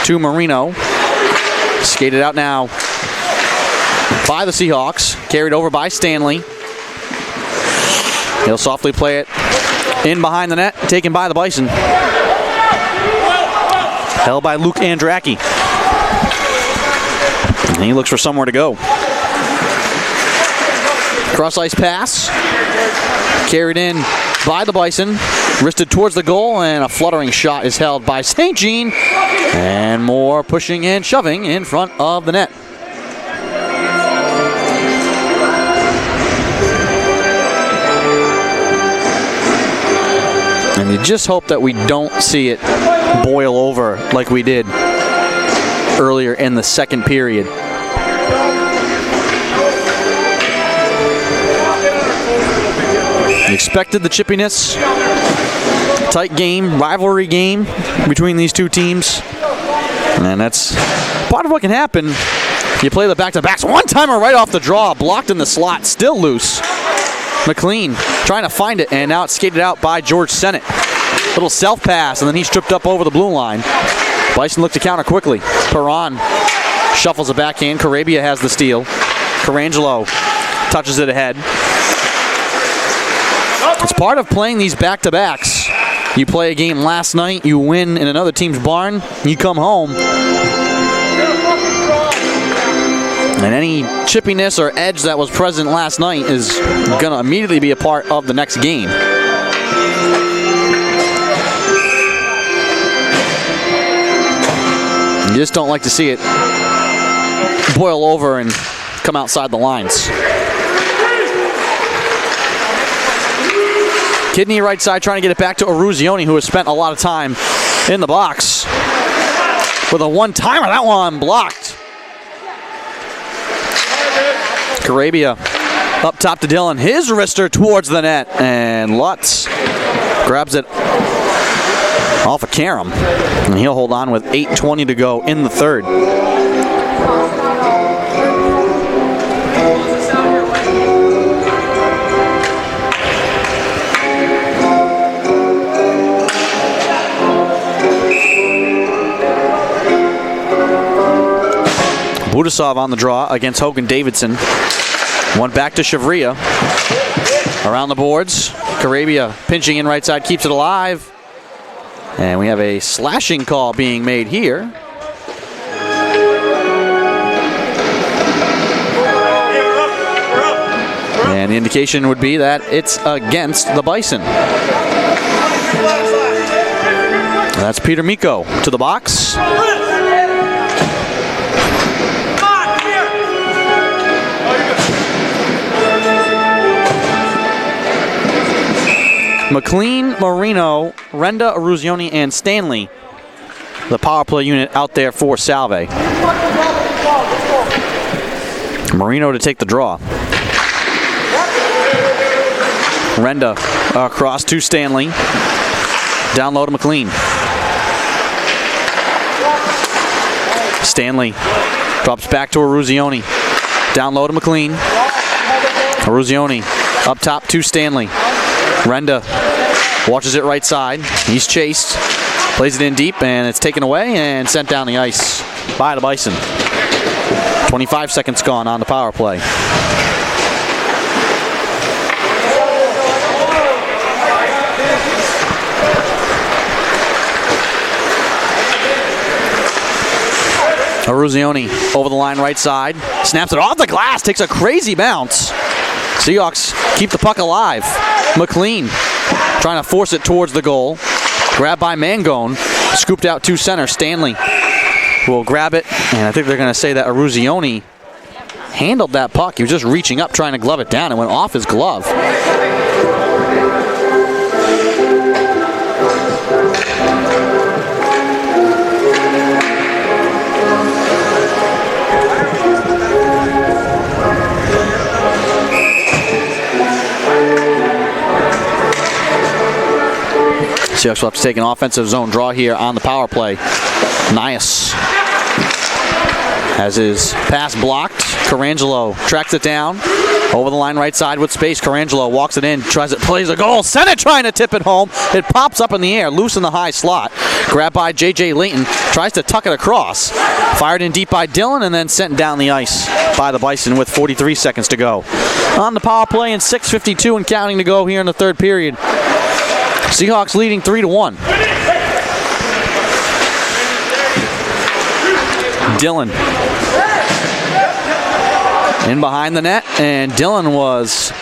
to Marino. Skated out now by the Seahawks, carried over by Stanley. He'll softly play it in behind the net, taken by the Bison. Held by Luke Andracki. And he looks for somewhere to go. Cross ice pass. Carried in by the Bison. Wristed towards the goal, and a fluttering shot is held by St. Jean. And more pushing and shoving in front of the net. And you just hope that we don't see it boil over like we did earlier in the second period. You expected the chippiness. Tight game, rivalry game between these two teams. And that's part of what can happen. You play the back-to-backs. One-timer right off the draw, blocked in the slot, still loose. McLean trying to find it, and now it's skated out by George Sennett. Little self-pass, and then he's tripped up over the blue line. Bison look to counter quickly. Perron shuffles a backhand. Carabia has the steal. Carangelo touches it ahead. It's part of playing these back-to-backs. You play a game last night, you win in another team's barn, you come home, and any chippiness or edge that was present last night is going to immediately be a part of the next game. You just don't like to see it boil over and come outside the lines. Kidney right side trying to get it back to Aruzioni, who has spent a lot of time in the box. With a one-timer, that one blocked. Carabia up top to Dillon. His wrister towards the net, and Lutz grabs it off of Karam. And he'll hold on with 8:20 to go in the third. Budasov on the draw against Hogan Davidson. One back to Shavria. Around the boards. Carabia pinching in right side, keeps it alive. And we have a slashing call being made here. And the indication would be that it's against the Bison. That's Peter Miko to the box. McLean, Marino, Renda, Aruzioni, and Stanley the power play unit out there for Salve. Marino to take the draw. Renda across to Stanley. Down low to McLean. Stanley drops back to Eruzione. Down low to McLean. Eruzione up top to Stanley. Renda watches it right side. He's chased. Plays it in deep, and it's taken away and sent down the ice by the Bison. 25 seconds gone on the power play. Eruzione over the line right side. Snaps it off the glass. Takes a crazy bounce. Seahawks keep the puck alive. McLean trying to force it towards the goal. Grabbed by Mangone. Scooped out to center. Stanley will grab it. And I think they're going to say that Eruzione handled that puck. He was just reaching up trying to glove it down. It went off his glove. Seahawks will have to take an offensive zone draw here on the power play. Nias has his pass blocked. Carangelo tracks it down. Over the line right side with space. Carangelo walks it in, tries it, plays a goal. Senate trying to tip it home. It pops up in the air, loose in the high slot. Grabbed by J.J. Layton. Tries to tuck it across. Fired in deep by Dillon and then sent down the ice by the Bison with 43 seconds to go. On the power play and 6:52 and counting to go here in the third period. Seahawks leading 3-1. Dillon in behind the net, and Dillon was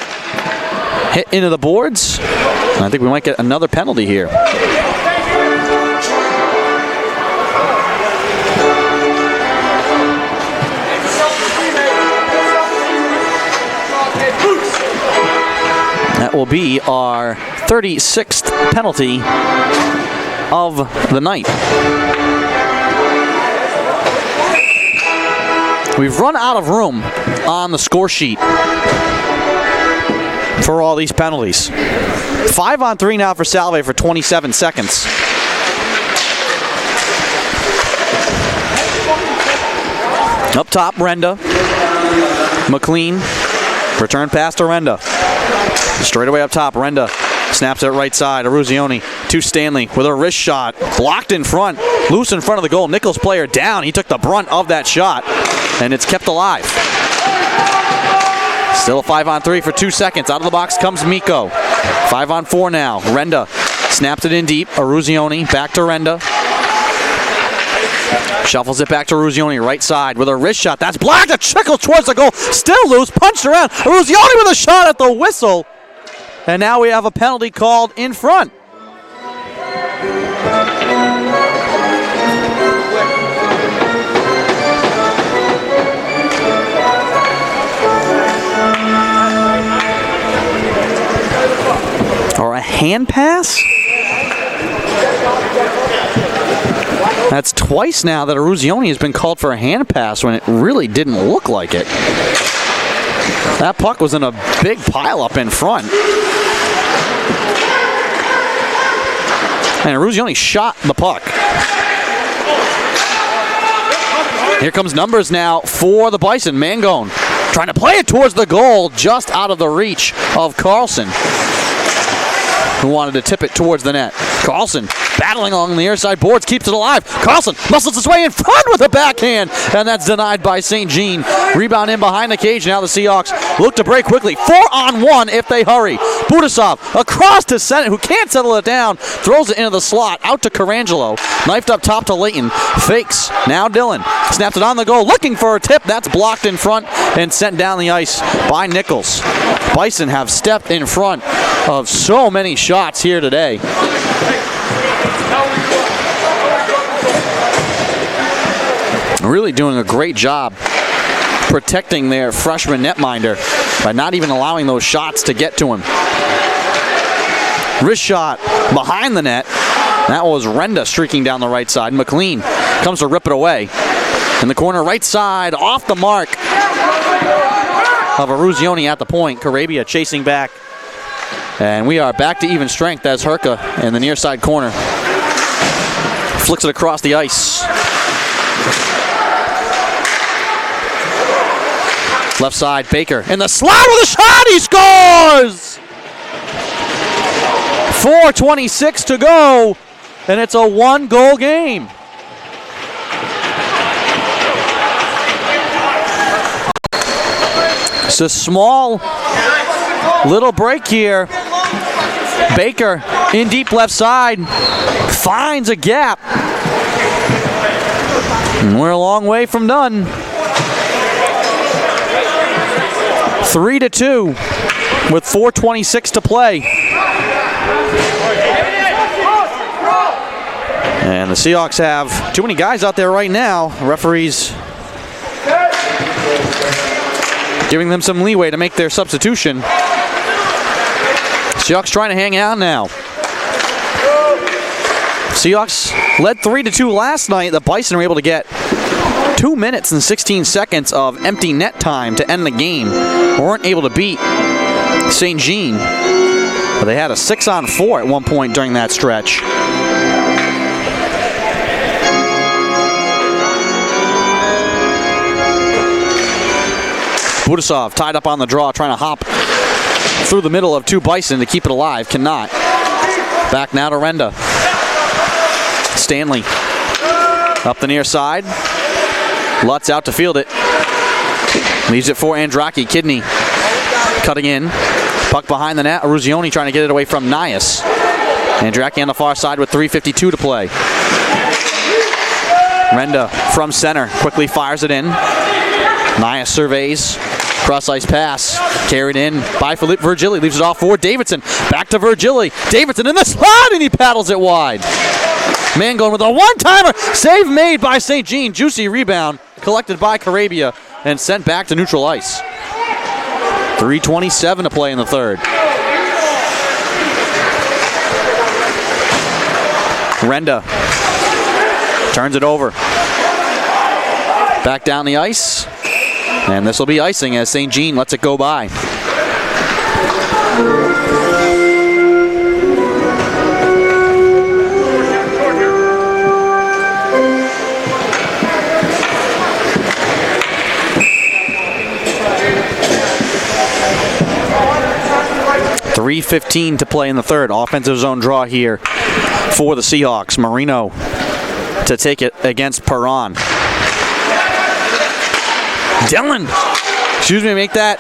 hit into the boards. I think we might get another penalty here. That will be our 36th penalty of the night. We've run out of room on the score sheet for all these penalties. 5-on-3 now for Salve for 27 seconds. Up top, Renda. McLean. Return pass to Renda. Straight away up top, Renda snaps it right side. Eruzione to Stanley with a wrist shot. Blocked in front. Loose in front of the goal. Nichols player down. He took the brunt of that shot, and it's kept alive. Still a 5-on-3 for 2 seconds. Out of the box comes Mikko. 5-on-4 now. Renda snaps it in deep. Eruzione back to Renda. Shuffles it back to Eruzione, right side with a wrist shot. That's blocked. A trickle towards the goal. Still loose. Punched around. Eruzione with a shot at the whistle. And now we have a penalty called in front. Or a hand pass? That's twice now that Eruzione has been called for a hand pass when it really didn't look like it. That puck was in a big pile up in front. And Eruzione shot the puck. Here comes numbers now for the Bison. Mangone trying to play it towards the goal, just out of the reach of Carlson, who wanted to tip it towards the net. Carlson battling along the near side boards, keeps it alive. Carlson muscles his way in front with a backhand, and that's denied by St. Jean. Rebound in behind the cage. Now the Seahawks look to break quickly. 4-on-1 if they hurry. Budasov across to Senate, who can't settle it down. Throws it into the slot. Out to Carangelo. Knifed up top to Layton. Fakes. Now Dillon. Snaps it on the goal. Looking for a tip. That's blocked in front and sent down the ice by Nichols. Bison have stepped in front of so many shots here today. Really doing a great job protecting their freshman netminder by not even allowing those shots to get to him. Wrist shot behind the net. That was Renda streaking down the right side. McLean comes to rip it away. In the corner, right side, off the mark of Aruzioni at the point. Carabia chasing back. And we are back to even strength as Herka in the near side corner flicks it across the ice. Left side, Baker in the slot with a shot. He scores! 4:26 to go, and it's a 1-goal game. It's a small little break here. Baker in deep left side finds a gap. And we're a long way from done. 3-2 with 4:26 to play. And the Seahawks have too many guys out there right now. The referees giving them some leeway to make their substitution. Seahawks trying to hang out now. Seahawks led 3-2 last night. The Bison were able to get 2 minutes and 16 seconds of empty net time to end the game. Weren't able to beat St. Jean. But they had a 6-on-4 at one point during that stretch. Budasov tied up on the draw, trying to hop through the middle of two Bison to keep it alive. Cannot. Back now to Renda. Stanley up the near side. Lutz out to field it. Leaves it for Andraki. Kidney cutting in. Puck behind the net. Aruzioni trying to get it away from Nias. Andraki on the far side with 3:52 to play. Renda from center quickly fires it in. Nias surveys. Cross-ice pass. Carried in by Philippe Virgili. Leaves it off for Davidson. Back to Virgili. Davidson in the slot, and he paddles it wide. Man going with a one-timer. Save made by St. Jean. Juicy rebound. Collected by Carabia and sent back to neutral ice. 3:27 to play in the third. Renda turns it over. Back down the ice. And this will be icing as St. Jean lets it go by. .3:15 to play in the third. Offensive zone draw here for the Seahawks. Marino to take it against Perron. Dillon, make that.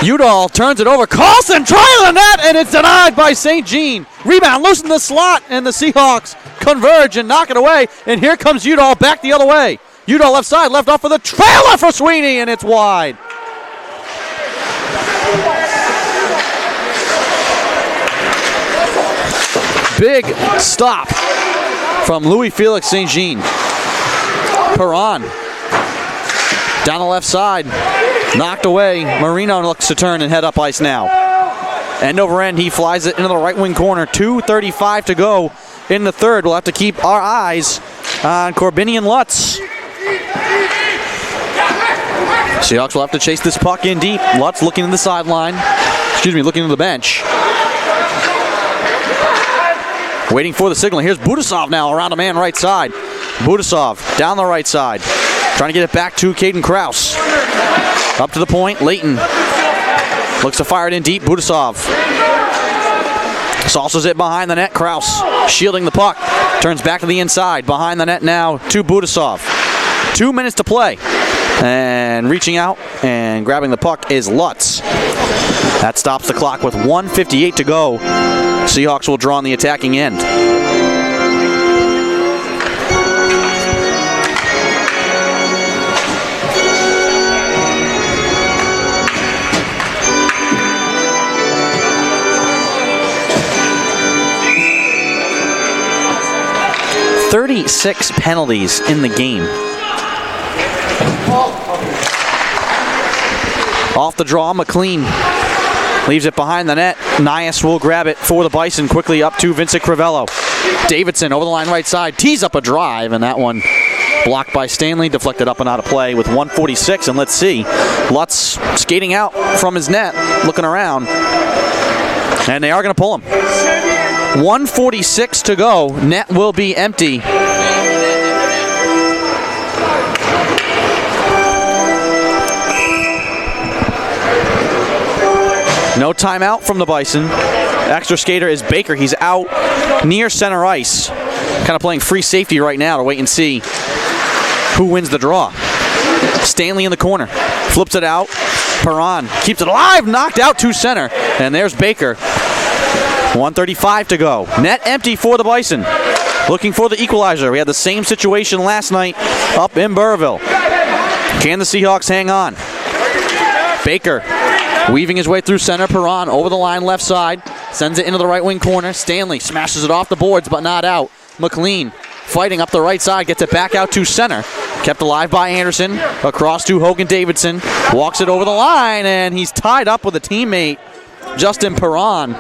Udall turns it over. Carlson trying the net, and it's denied by St. Jean. Rebound loose in the slot, and the Seahawks converge and knock it away. And here comes Udall back the other way. Udall left side, left off for the trailer for Sweeney, and it's wide. Big stop from Louis Felix St. Jean. Perron down the left side, knocked away. Marino looks to turn and head up ice now. End over end, he flies it into the right wing corner. 2:35 to go in the third. We'll have to keep our eyes on Corbinian Lutz. Seahawks will have to chase this puck in deep. Lutz looking to the sideline. Looking to the bench. Waiting for the signal. Here's Budasov now around a man right side. Budasov down the right side. Trying to get it back to Caden Krause. Up to the point, Leighton. Looks to fire it in deep, Budasov. Salsas it behind the net, Krause shielding the puck. Turns back to the inside, behind the net now to Budasov. 2 minutes to play. And reaching out and grabbing the puck is Lutz. That stops the clock with 1:58 to go. Seahawks will draw on the attacking end. .36 penalties in the game. Off the draw, McLean Leaves it behind the net. Nias will grab it for the Bison. Quickly up to Vincent Crivello. Davidson over the line right side. Tees up a drive, and that one blocked by Stanley. Deflected up and out of play with 1:46. And let's see. Lutz skating out from his net. Looking around. And they are going to pull him. 1:46 to go. Net will be empty. No timeout from the Bison. Extra skater is Baker. He's out near center ice. Kind of playing free safety right now to wait and see who wins the draw. Stanley in the corner. Flips it out. Perron keeps it alive. Knocked out to center. And there's Baker. 1:35 to go. Net empty for the Bison. Looking for the equalizer. We had the same situation last night up in Burrillville. Can the Seahawks hang on? Baker weaving his way through center. Perron over the line left side. Sends it into the right wing corner. Stanley smashes it off the boards but not out. McLean fighting up the right side. Gets it back out to center. Kept alive by Anderson. Across to Hogan Davidson. Walks it over the line and he's tied up with a teammate, Justin Perron.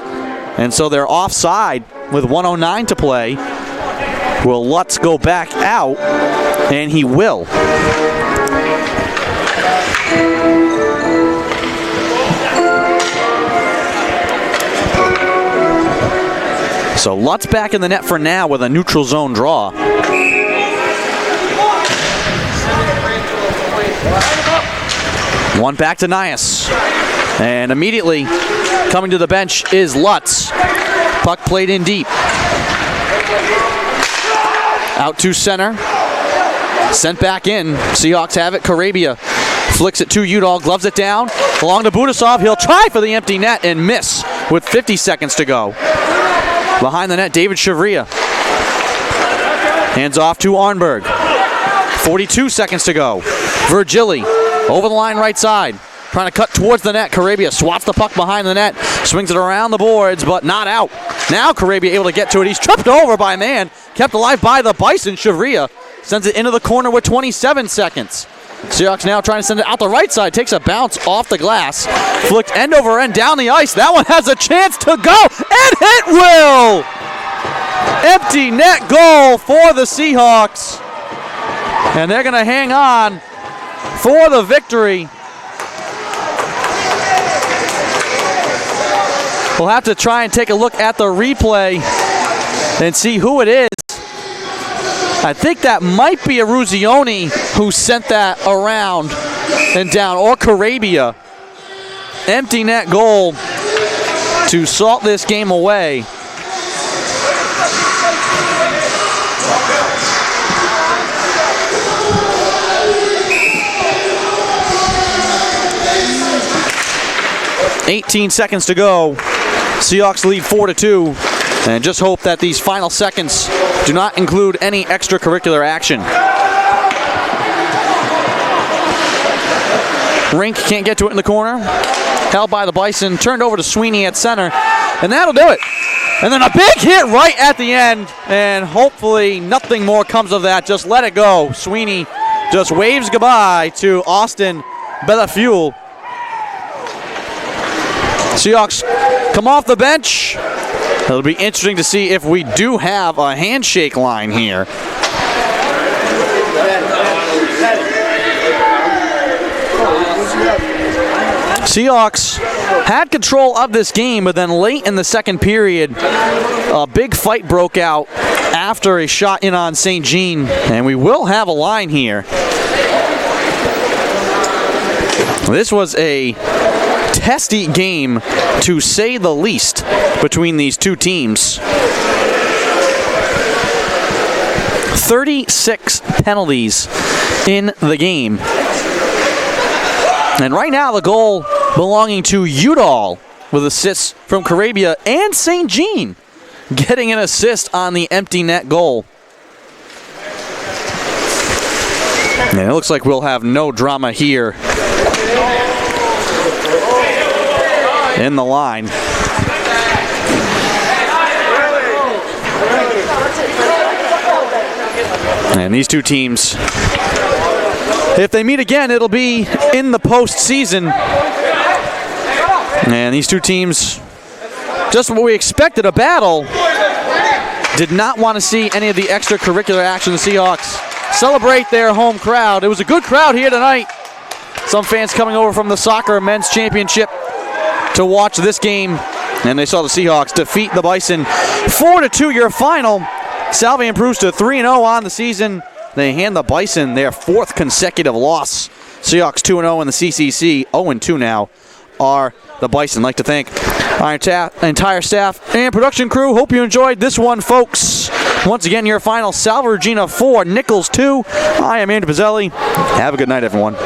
And so they're offside with 1:09 to play. Will Lutz go back out? And he will. So Lutz back in the net for now with a neutral zone draw. One back to Nias. And immediately coming to the bench is Lutz. Puck played in deep. Out to center. Sent back in. Seahawks have it. Karabia flicks it to Udall. Gloves it down. Along to Budasov. He'll try for the empty net and miss with 50 seconds to go. Behind the net, David Shavria. Hands off to Arnberg. 42 seconds to go. Virgili over the line right side. Trying to cut towards the net. Karabia swats the puck behind the net. Swings it around the boards, but not out. Now Karabia able to get to it. He's tripped over by a man. Kept alive by the Bison. Shavria sends it into the corner with 27 seconds. Seahawks now trying to send it out the right side. Takes a bounce off the glass. Flicked end over end down the ice. That one has a chance to go. And hit will! Empty net goal for the Seahawks. And they're going to hang on for the victory. We'll have to try and take a look at the replay and see who it is. I think that might be Eruzione who sent that around and down, or Karabia. Empty net goal to salt this game away. $18 seconds to go. Seahawks lead 4-2. And just hope that these final seconds do not include any extracurricular action. Rink can't get to it in the corner. Held by the Bison. Turned over to Sweeney at center. And that'll do it. And then a big hit right at the end. And hopefully nothing more comes of that. Just let it go. Sweeney just waves goodbye to Austin Bellafuel. Seahawks come off the bench. It'll be interesting to see if we do have a handshake line here. Seahawks had control of this game, but then late in the second period, a big fight broke out after a shot in on St. Jean, and we will have a line here. This was a testy game, to say the least, between these two teams. 36 penalties in the game. And right now the goal belonging to Udall with assists from Karabia and St. Jean getting an assist on the empty net goal. And it looks like we'll have no drama here in the line. And these two teams, if they meet again, it'll be in the postseason. And these two teams, just what we expected, a battle. Did not want to see any of the extracurricular action. The Seahawks celebrate their home crowd. It was a good crowd here tonight. Some fans coming over from the soccer men's championship to watch this game. And they saw the Seahawks defeat the Bison 4-2 your final. Salve improves to 3-0 on the season. They hand the Bison their 4th consecutive loss. Seahawks 2-0 in the CCC, 0-2 now are the Bison. I'd like to thank our entire staff and production crew. Hope you enjoyed this one, folks. Once again, your final, Salve Regina 4, Nichols 2. I am Andrew Pizzelli. Have a good night, everyone.